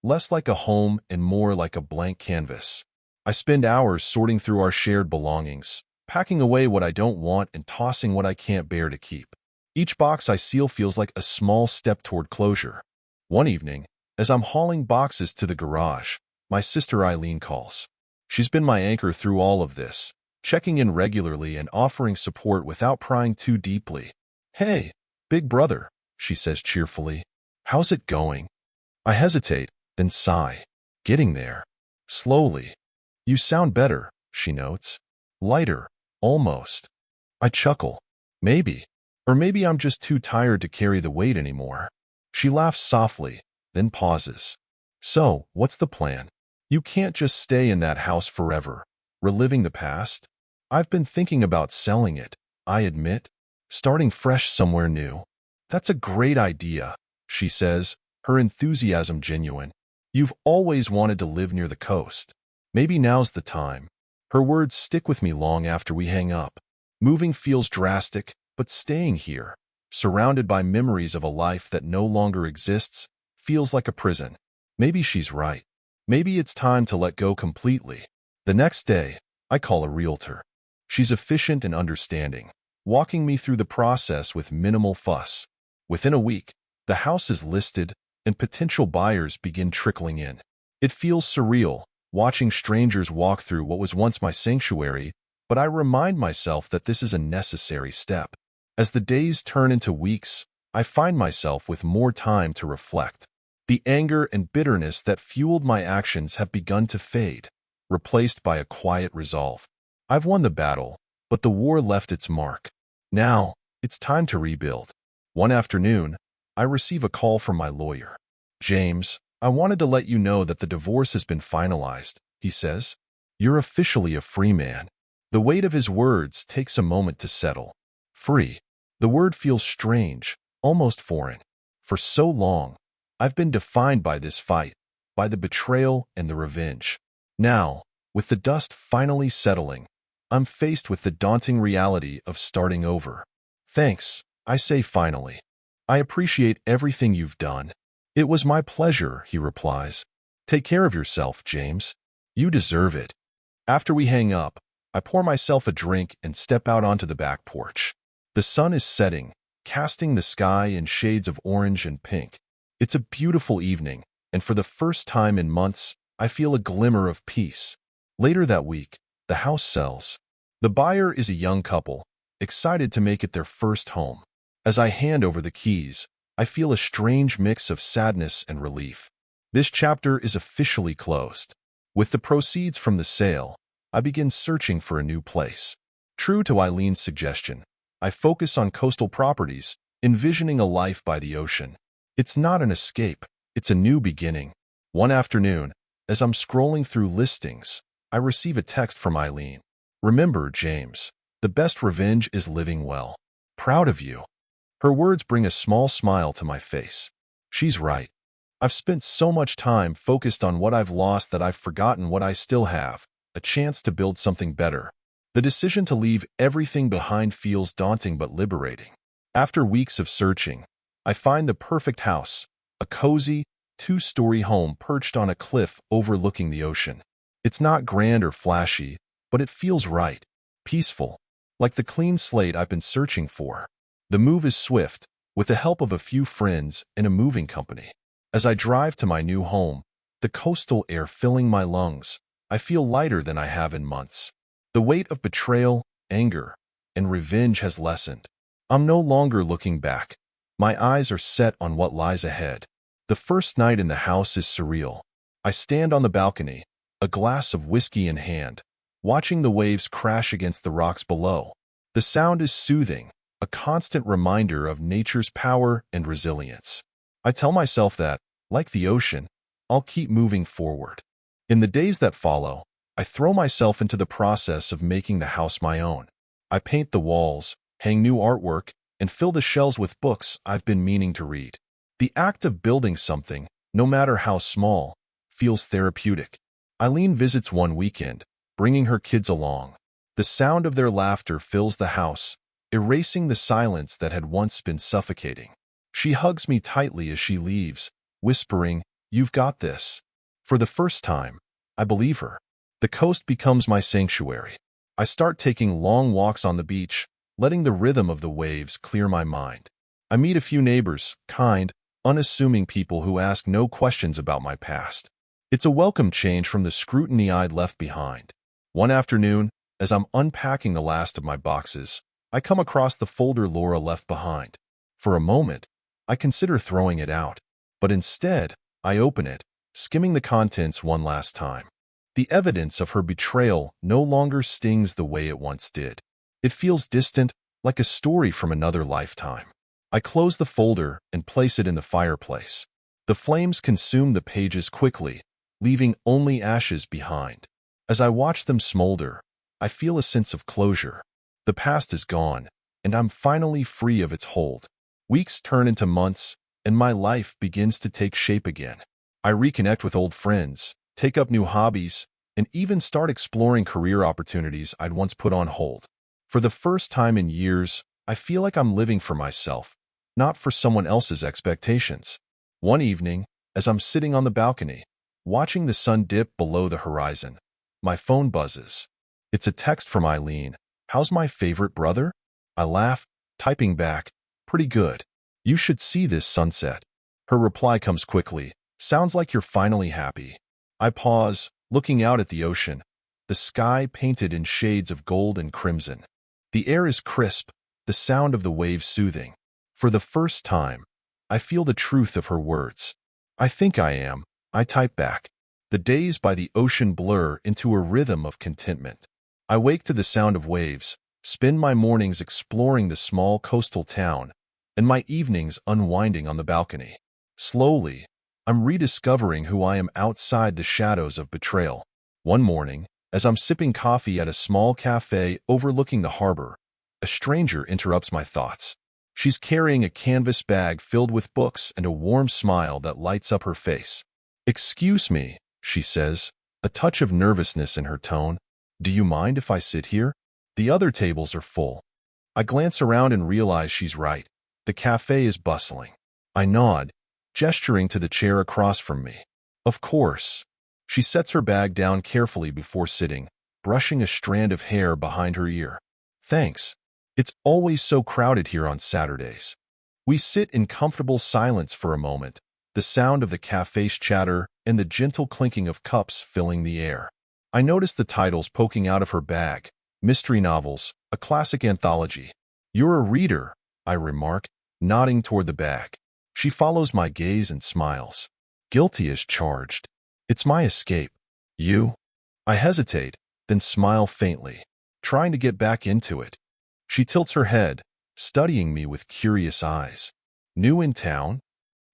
less like a home and more like a blank canvas. I spend hours sorting through our shared belongings, packing away what I don't want and tossing what I can't bear to keep. Each box I seal feels like a small step toward closure. One evening, as I'm hauling boxes to the garage, my sister Eileen calls. She's been my anchor through all of this, checking in regularly and offering support without prying too deeply. Hey, big brother, she says cheerfully. How's it going? I hesitate, then sigh. Getting there. Slowly. You sound better, she notes. Lighter, almost. I chuckle. Maybe. Or maybe I'm just too tired to carry the weight anymore. She laughs softly, then pauses. So, what's the plan? You can't just stay in that house forever, reliving the past. I've been thinking about selling it, I admit. Starting fresh somewhere new. That's a great idea, she says, her enthusiasm genuine. You've always wanted to live near the coast. Maybe now's the time. Her words stick with me long after we hang up. Moving feels drastic, but staying here, surrounded by memories of a life that no longer exists, feels like a prison. Maybe she's right. Maybe it's time to let go completely. The next day, I call a realtor. She's efficient and understanding, walking me through the process with minimal fuss. Within a week, the house is listed, and potential buyers begin trickling in. It feels surreal, watching strangers walk through what was once my sanctuary, but I remind myself that this is a necessary step. As the days turn into weeks, I find myself with more time to reflect. The anger and bitterness that fueled my actions have begun to fade, replaced by a quiet resolve. I've won the battle, but the war left its mark. Now, it's time to rebuild. One afternoon, I receive a call from my lawyer. James, I wanted to let you know that the divorce has been finalized, he says. You're officially a free man. The weight of his words takes a moment to settle. Free. The word feels strange, almost foreign. For so long, I've been defined by this fight, by the betrayal and the revenge. Now, with the dust finally settling, I'm faced with the daunting reality of starting over. Thanks, I say finally. I appreciate everything you've done. It was my pleasure, he replies. Take care of yourself, James. You deserve it. After we hang up, I pour myself a drink and step out onto the back porch. The sun is setting, casting the sky in shades of orange and pink. It's a beautiful evening, and for the first time in months, I feel a glimmer of peace. Later that week, the house sells. The buyer is a young couple, excited to make it their first home. As I hand over the keys, I feel a strange mix of sadness and relief. This chapter is officially closed. With the proceeds from the sale, I begin searching for a new place. True to Eileen's suggestion, I focus on coastal properties, envisioning a life by the ocean. It's not an escape, it's a new beginning. One afternoon, as I'm scrolling through listings, I receive a text from Eileen. Remember, James, the best revenge is living well. Proud of you. Her words bring a small smile to my face. She's right. I've spent so much time focused on what I've lost that I've forgotten what I still have, a chance to build something better. The decision to leave everything behind feels daunting but liberating. After weeks of searching, I find the perfect house, a cozy, two-story home perched on a cliff overlooking the ocean. It's not grand or flashy, but it feels right, peaceful, like the clean slate I've been searching for. The move is swift, with the help of a few friends and a moving company. As I drive to my new home, the coastal air filling my lungs, I feel lighter than I have in months. The weight of betrayal, anger, and revenge has lessened. I'm no longer looking back. My eyes are set on what lies ahead. The first night in the house is surreal. I stand on the balcony, a glass of whiskey in hand, watching the waves crash against the rocks below. The sound is soothing, a constant reminder of nature's power and resilience. I tell myself that, like the ocean, I'll keep moving forward. In the days that follow, I throw myself into the process of making the house my own. I paint the walls, hang new artwork, and fill the shelves with books I've been meaning to read. The act of building something, no matter how small, feels therapeutic. Eileen visits one weekend, bringing her kids along. The sound of their laughter fills the house, erasing the silence that had once been suffocating. She hugs me tightly as she leaves, whispering, "You've got this." For the first time, I believe her. The coast becomes my sanctuary. I start taking long walks on the beach, letting the rhythm of the waves clear my mind. I meet a few neighbors, kind, unassuming people who ask no questions about my past. It's a welcome change from the scrutiny I'd left behind. One afternoon, as I'm unpacking the last of my boxes, I come across the folder Laura left behind. For a moment, I consider throwing it out, but instead, I open it, skimming the contents one last time. The evidence of her betrayal no longer stings the way it once did. It feels distant, like a story from another lifetime. I close the folder and place it in the fireplace. The flames consume the pages quickly, leaving only ashes behind. As I watch them smolder, I feel a sense of closure. The past is gone, and I'm finally free of its hold. Weeks turn into months, and my life begins to take shape again. I reconnect with old friends, take up new hobbies, and even start exploring career opportunities I'd once put on hold. For the first time in years, I feel like I'm living for myself, not for someone else's expectations. One evening, as I'm sitting on the balcony, watching the sun dip below the horizon, my phone buzzes. It's a text from Eileen. "How's my favorite brother?" I laugh, typing back, "Pretty good. You should see this sunset." Her reply comes quickly. "Sounds like you're finally happy." I pause, looking out at the ocean, the sky painted in shades of gold and crimson. The air is crisp, the sound of the waves soothing. For the first time, I feel the truth of her words. "I think I am," I type back. The days by the ocean blur into a rhythm of contentment. I wake to the sound of waves, spend my mornings exploring the small coastal town, and my evenings unwinding on the balcony. Slowly, I'm rediscovering who I am outside the shadows of betrayal. One morning, as I'm sipping coffee at a small cafe overlooking the harbor, a stranger interrupts my thoughts. She's carrying a canvas bag filled with books and a warm smile that lights up her face. "Excuse me," she says, a touch of nervousness in her tone. "Do you mind if I sit here? The other tables are full." I glance around and realize she's right. The cafe is bustling. I nod, gesturing to the chair across from me. "Of course." She sets her bag down carefully before sitting, brushing a strand of hair behind her ear. "Thanks. It's always so crowded here on Saturdays." We sit in comfortable silence for a moment, the sound of the cafe's chatter and the gentle clinking of cups filling the air. I notice the titles poking out of her bag: mystery novels, a classic anthology. "You're a reader," I remark, nodding toward the bag. She follows my gaze and smiles. "Guilty as charged. It's my escape." "You?" I hesitate, then smile faintly, trying to get back into it. She tilts her head, studying me with curious eyes. "New in town?"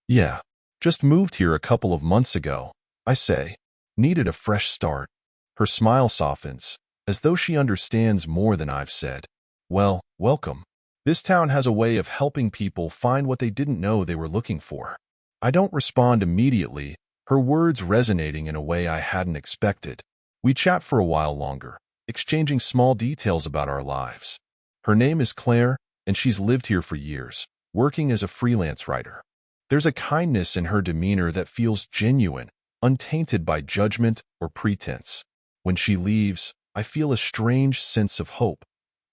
"Yeah. Just moved here a couple of months ago," I say. "Needed a fresh start." Her smile softens, as though she understands more than I've said. Well, welcome. This town has a way of helping people find what they didn't know they were looking for. I don't respond immediately, her words resonating in a way I hadn't expected. We chat for a while longer, exchanging small details about our lives. Her name is Claire, and she's lived here for years, working as a freelance writer. There's a kindness in her demeanor that feels genuine, untainted by judgment or pretense. When she leaves, I feel a strange sense of hope,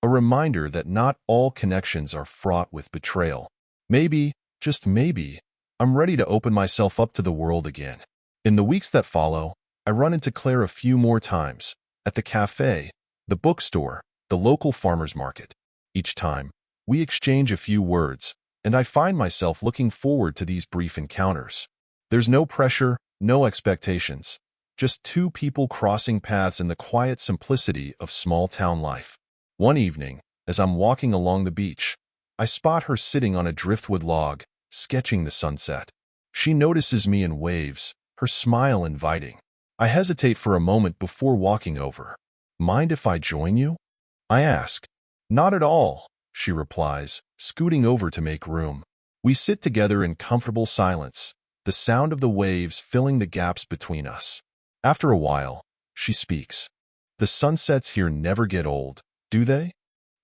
a reminder that not all connections are fraught with betrayal. Maybe, just maybe, I'm ready to open myself up to the world again. In the weeks that follow, I run into Claire a few more times, at the cafe, the bookstore, the local farmer's market. Each time, we exchange a few words, and I find myself looking forward to these brief encounters. There's no pressure, no expectations, just two people crossing paths in the quiet simplicity of small-town life. One evening, as I'm walking along the beach, I spot her sitting on a driftwood log, sketching the sunset. She notices me and waves, her smile inviting. I hesitate for a moment before walking over. "Mind if I join you?" I ask. "Not at all," she replies, scooting over to make room. We sit together in comfortable silence, the sound of the waves filling the gaps between us. After a while, she speaks. "The sunsets here never get old, do they?"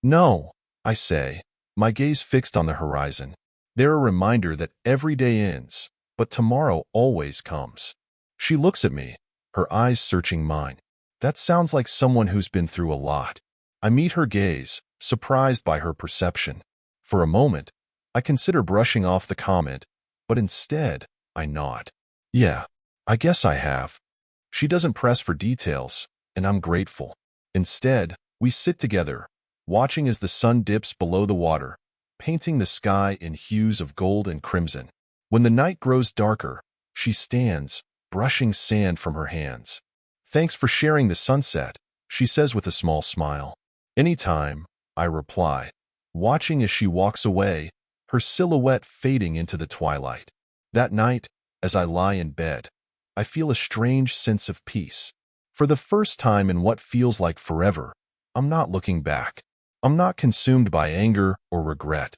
"No," I say, my gaze fixed on the horizon. They're a reminder that every day ends, but tomorrow always comes. She looks at me, her eyes searching mine. That sounds like someone who's been through a lot. I meet her gaze, surprised by her perception. For a moment, I consider brushing off the comment, but instead, I nod. "Yeah, I guess I have." She doesn't press for details, and I'm grateful. Instead, we sit together, watching as the sun dips below the water, painting the sky in hues of gold and crimson. When the night grows darker, she stands, brushing sand from her hands. "Thanks for sharing the sunset," she says with a small smile. "Anytime," I reply, watching as she walks away, her silhouette fading into the twilight. That night, as I lie in bed, I feel a strange sense of peace. For the first time in what feels like forever, I'm not looking back. I'm not consumed by anger or regret.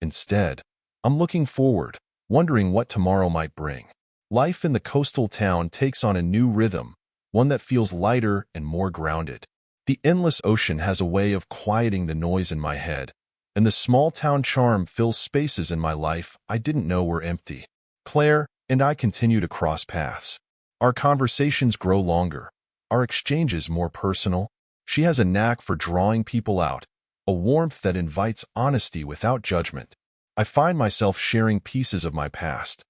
Instead, I'm looking forward, wondering what tomorrow might bring. Life in the coastal town takes on a new rhythm, one that feels lighter and more grounded. The endless ocean has a way of quieting the noise in my head, and the small-town charm fills spaces in my life I didn't know were empty. Claire and I continue to cross paths. Our conversations grow longer, our exchanges more personal. She has a knack for drawing people out, a warmth that invites honesty without judgment. I find myself sharing pieces of my past.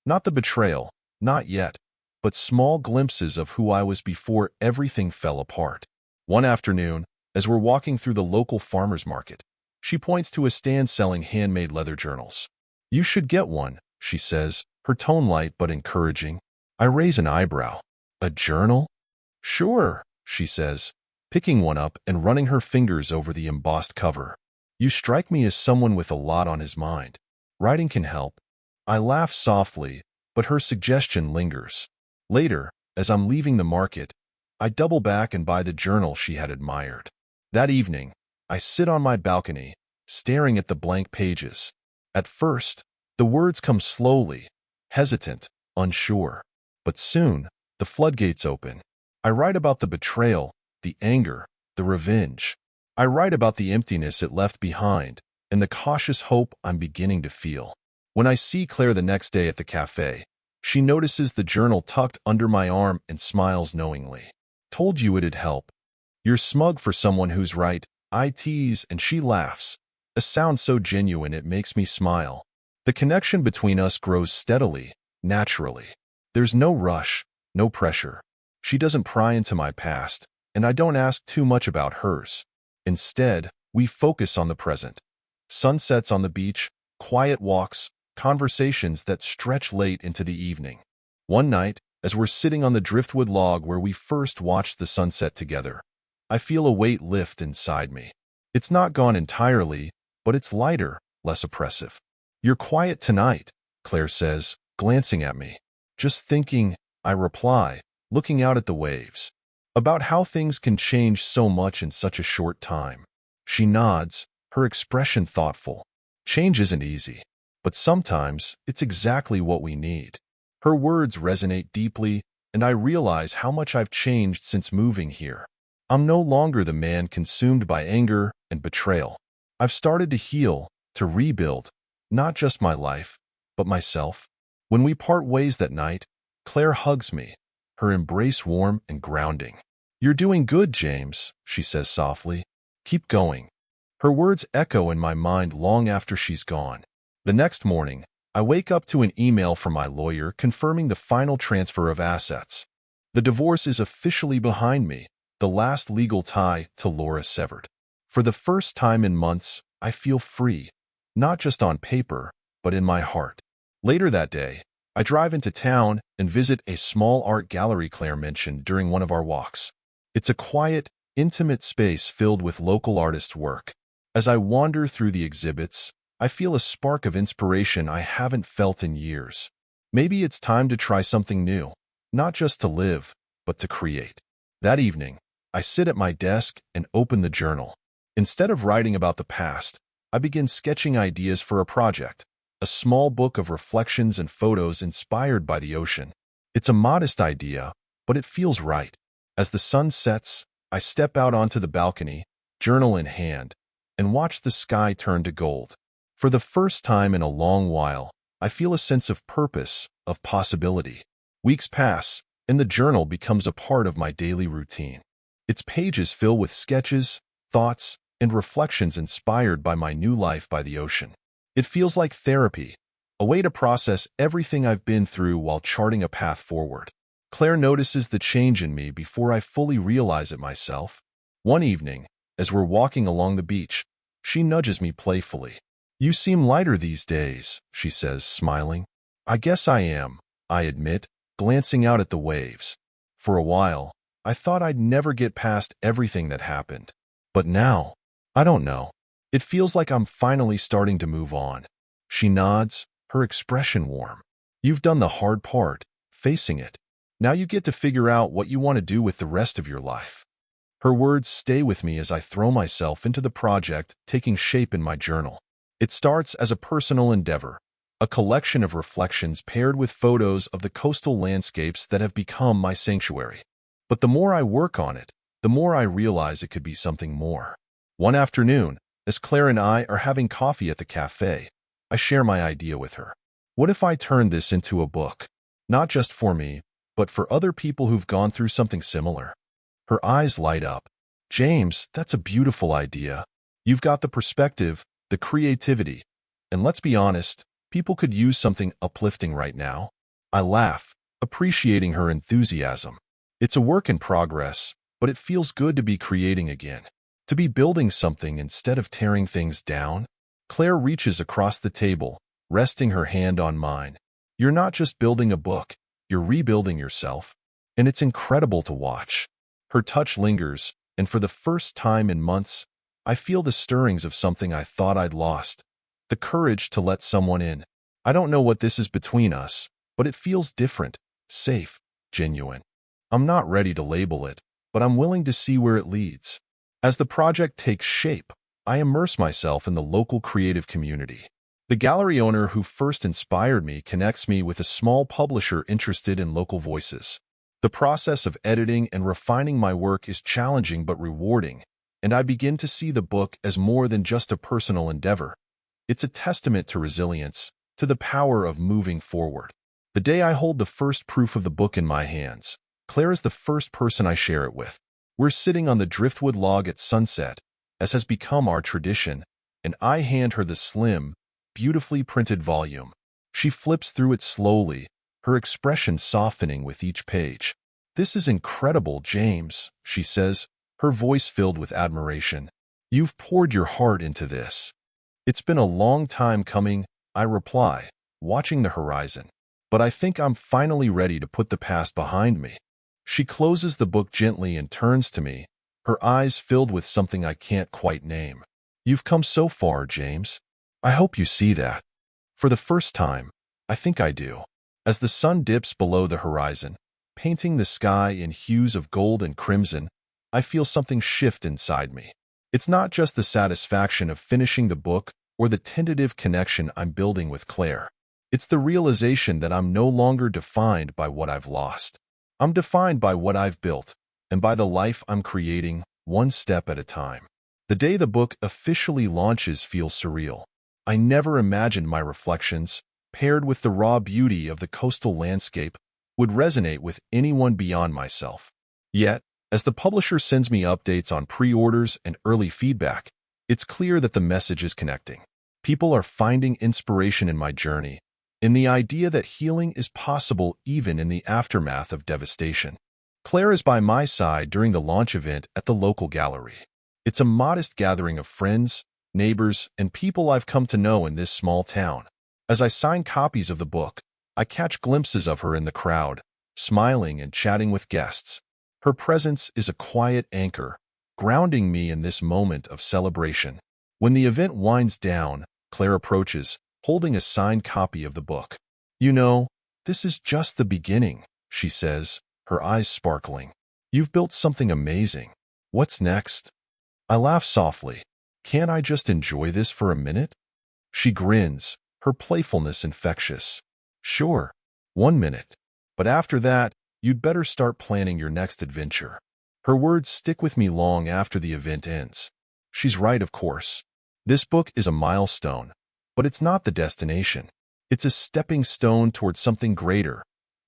Not the betrayal, not yet, but small glimpses of who I was before everything fell apart. One afternoon, as we're walking through the local farmer's market, she points to a stand selling handmade leather journals. "You should get one," she says, her tone light but encouraging. I raise an eyebrow. "A journal?" "Sure," she says, picking one up and running her fingers over the embossed cover. "You strike me as someone with a lot on his mind. Writing can help." I laugh softly, but her suggestion lingers. Later, as I'm leaving the market, I double back and buy the journal she had admired. That evening, I sit on my balcony, staring at the blank pages. At first, the words come slowly, hesitant, unsure. But soon, the floodgates open. I write about the betrayal, the anger, the revenge. I write about the emptiness it left behind, and the cautious hope I'm beginning to feel. When I see Claire the next day at the cafe, she notices the journal tucked under my arm and smiles knowingly. "Told you it'd help." "You're smug for someone who's right," I tease, and she laughs. A sound so genuine it makes me smile. The connection between us grows steadily, naturally. There's no rush, no pressure. She doesn't pry into my past, and I don't ask too much about hers. Instead, we focus on the present. Sunsets on the beach, quiet walks, conversations that stretch late into the evening. One night, as we're sitting on the driftwood log where we first watched the sunset together, I feel a weight lift inside me. It's not gone entirely, but it's lighter, less oppressive. "You're quiet tonight," Claire says, glancing at me. "Just thinking," I reply, looking out at the waves. About how things can change so much in such a short time. She nods, her expression thoughtful. Change isn't easy, but sometimes it's exactly what we need. Her words resonate deeply, and I realize how much I've changed since moving here. I'm no longer the man consumed by anger and betrayal. I've started to heal, to rebuild, not just my life, but myself. When we part ways that night, Claire hugs me, her embrace warm and grounding. "You're doing good, James," she says softly. "Keep going." Her words echo in my mind long after she's gone. The next morning, I wake up to an email from my lawyer confirming the final transfer of assets. The divorce is officially behind me, the last legal tie to Laura severed. For the first time in months, I feel free, not just on paper, but in my heart. Later that day, I drive into town and visit a small art gallery Claire mentioned during one of our walks. It's a quiet, intimate space filled with local artists' work. As I wander through the exhibits, I feel a spark of inspiration I haven't felt in years. Maybe it's time to try something new, not just to live, but to create. That evening, I sit at my desk and open the journal. Instead of writing about the past, I begin sketching ideas for a project, a small book of reflections and photos inspired by the ocean. It's a modest idea, but it feels right. As the sun sets, I step out onto the balcony, journal in hand, and watch the sky turn to gold. For the first time in a long while, I feel a sense of purpose, of possibility. Weeks pass, and the journal becomes a part of my daily routine. Its pages fill with sketches, thoughts, and reflections inspired by my new life by the ocean. It feels like therapy, a way to process everything I've been through while charting a path forward. Claire notices the change in me before I fully realize it myself. One evening, as we're walking along the beach, she nudges me playfully. "You seem lighter these days," she says, smiling. "I guess I am," I admit, glancing out at the waves. For a while, I thought I'd never get past everything that happened. But now, I don't know. It feels like I'm finally starting to move on. She nods, her expression warm. "You've done the hard part, facing it. Now you get to figure out what you want to do with the rest of your life." Her words stay with me as I throw myself into the project taking shape in my journal. It starts as a personal endeavor, a collection of reflections paired with photos of the coastal landscapes that have become my sanctuary. But the more I work on it, the more I realize it could be something more. One afternoon, as Claire and I are having coffee at the cafe, I share my idea with her. What if I turned this into a book? Not just for me, but for other people who've gone through something similar. Her eyes light up. "James, that's a beautiful idea. You've got the perspective, the creativity, and let's be honest, people could use something uplifting right now." I laugh, appreciating her enthusiasm. It's a work in progress, but it feels good to be creating again, to be building something instead of tearing things down. Claire reaches across the table, resting her hand on mine. "You're not just building a book, you're rebuilding yourself, and it's incredible to watch." Her touch lingers, and for the first time in months, I feel the stirrings of something I thought I'd lost, the courage to let someone in. I don't know what this is between us, but it feels different, safe, genuine. I'm not ready to label it, but I'm willing to see where it leads. As the project takes shape, I immerse myself in the local creative community. The gallery owner who first inspired me connects me with a small publisher interested in local voices. The process of editing and refining my work is challenging but rewarding, and I begin to see the book as more than just a personal endeavor. It's a testament to resilience, to the power of moving forward. The day I hold the first proof of the book in my hands, Claire is the first person I share it with. We're sitting on the driftwood log at sunset, as has become our tradition, and I hand her the slim, beautifully printed volume. She flips through it slowly, her expression softening with each page. "This is incredible, James," she says, her voice filled with admiration. "You've poured your heart into this." "It's been a long time coming," I reply, watching the horizon. "But I think I'm finally ready to put the past behind me." She closes the book gently and turns to me, her eyes filled with something I can't quite name. "You've come so far, James. I hope you see that." For the first time, I think I do. As the sun dips below the horizon, painting the sky in hues of gold and crimson, I feel something shift inside me. It's not just the satisfaction of finishing the book or the tentative connection I'm building with Claire. It's the realization that I'm no longer defined by what I've lost. I'm defined by what I've built and by the life I'm creating, one step at a time. The day the book officially launches feels surreal. I never imagined my reflections, paired with the raw beauty of the coastal landscape, would resonate with anyone beyond myself. Yet, as the publisher sends me updates on pre-orders and early feedback, it's clear that the message is connecting. People are finding inspiration in my journey, in the idea that healing is possible even in the aftermath of devastation. Claire is by my side during the launch event at the local gallery. It's a modest gathering of friends, neighbors, and people I've come to know in this small town. As I sign copies of the book, I catch glimpses of her in the crowd, smiling and chatting with guests. Her presence is a quiet anchor, grounding me in this moment of celebration. When the event winds down, Claire approaches, holding a signed copy of the book. "You know, this is just the beginning," she says, her eyes sparkling. "You've built something amazing. What's next?" I laugh softly. "Can't I just enjoy this for a minute?" She grins, her playfulness infectious. "Sure, 1 minute. But after that, you'd better start planning your next adventure." Her words stick with me long after the event ends. She's right, of course. This book is a milestone, but it's not the destination. It's a stepping stone towards something greater,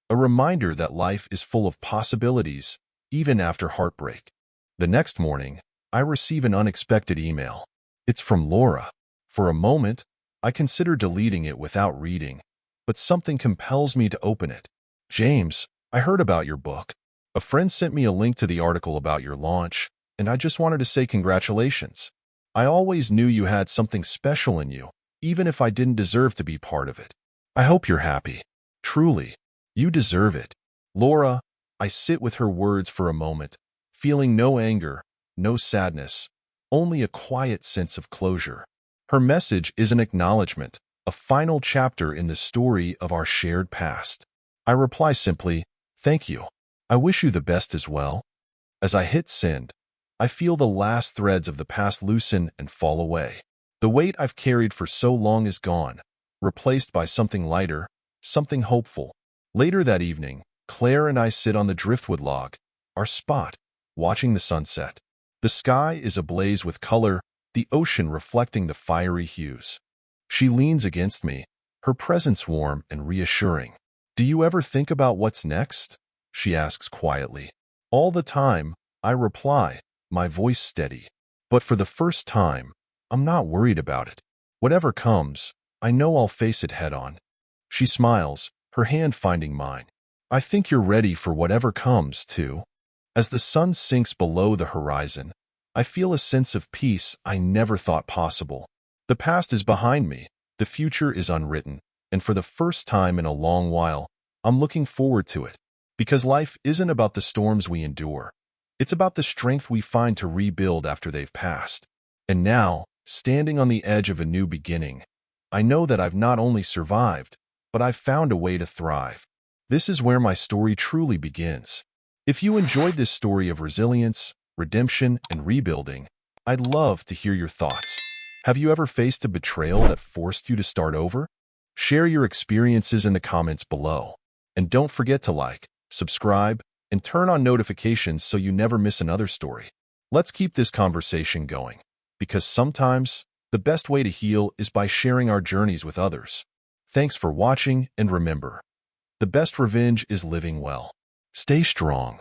a reminder that life is full of possibilities, even after heartbreak. The next morning, I receive an unexpected email. It's from Laura. For a moment, I consider deleting it without reading, but something compels me to open it. "James, I heard about your book. A friend sent me a link to the article about your launch, and I just wanted to say congratulations. I always knew you had something special in you, even if I didn't deserve to be part of it. I hope you're happy. Truly, you deserve it." Laura, I sit with her words for a moment, feeling no anger, no sadness, only a quiet sense of closure. Her message is an acknowledgement, a final chapter in the story of our shared past. I reply simply, "Thank you. I wish you the best as well." As I hit send, I feel the last threads of the past loosen and fall away. The weight I've carried for so long is gone, replaced by something lighter, something hopeful. Later that evening, Claire and I sit on the driftwood log, our spot, watching the sunset. The sky is ablaze with color, the ocean reflecting the fiery hues. She leans against me, her presence warm and reassuring. "Do you ever think about what's next?" she asks quietly. "All the time," I reply, my voice steady. But for the first time, I'm not worried about it. Whatever comes, I know I'll face it head-on. She smiles, her hand finding mine. "I think you're ready for whatever comes, too." As the sun sinks below the horizon, I feel a sense of peace I never thought possible. The past is behind me, the future is unwritten, and for the first time in a long while, I'm looking forward to it. Because life isn't about the storms we endure. It's about the strength we find to rebuild after they've passed. And now, standing on the edge of a new beginning, I know that I've not only survived, but I've found a way to thrive. This is where my story truly begins. If you enjoyed this story of resilience, redemption, and rebuilding, I'd love to hear your thoughts. Have you ever faced a betrayal that forced you to start over? Share your experiences in the comments below. And don't forget to like, subscribe, and turn on notifications so you never miss another story. Let's keep this conversation going, because sometimes the best way to heal is by sharing our journeys with others. Thanks for watching, and remember, the best revenge is living well. Stay strong.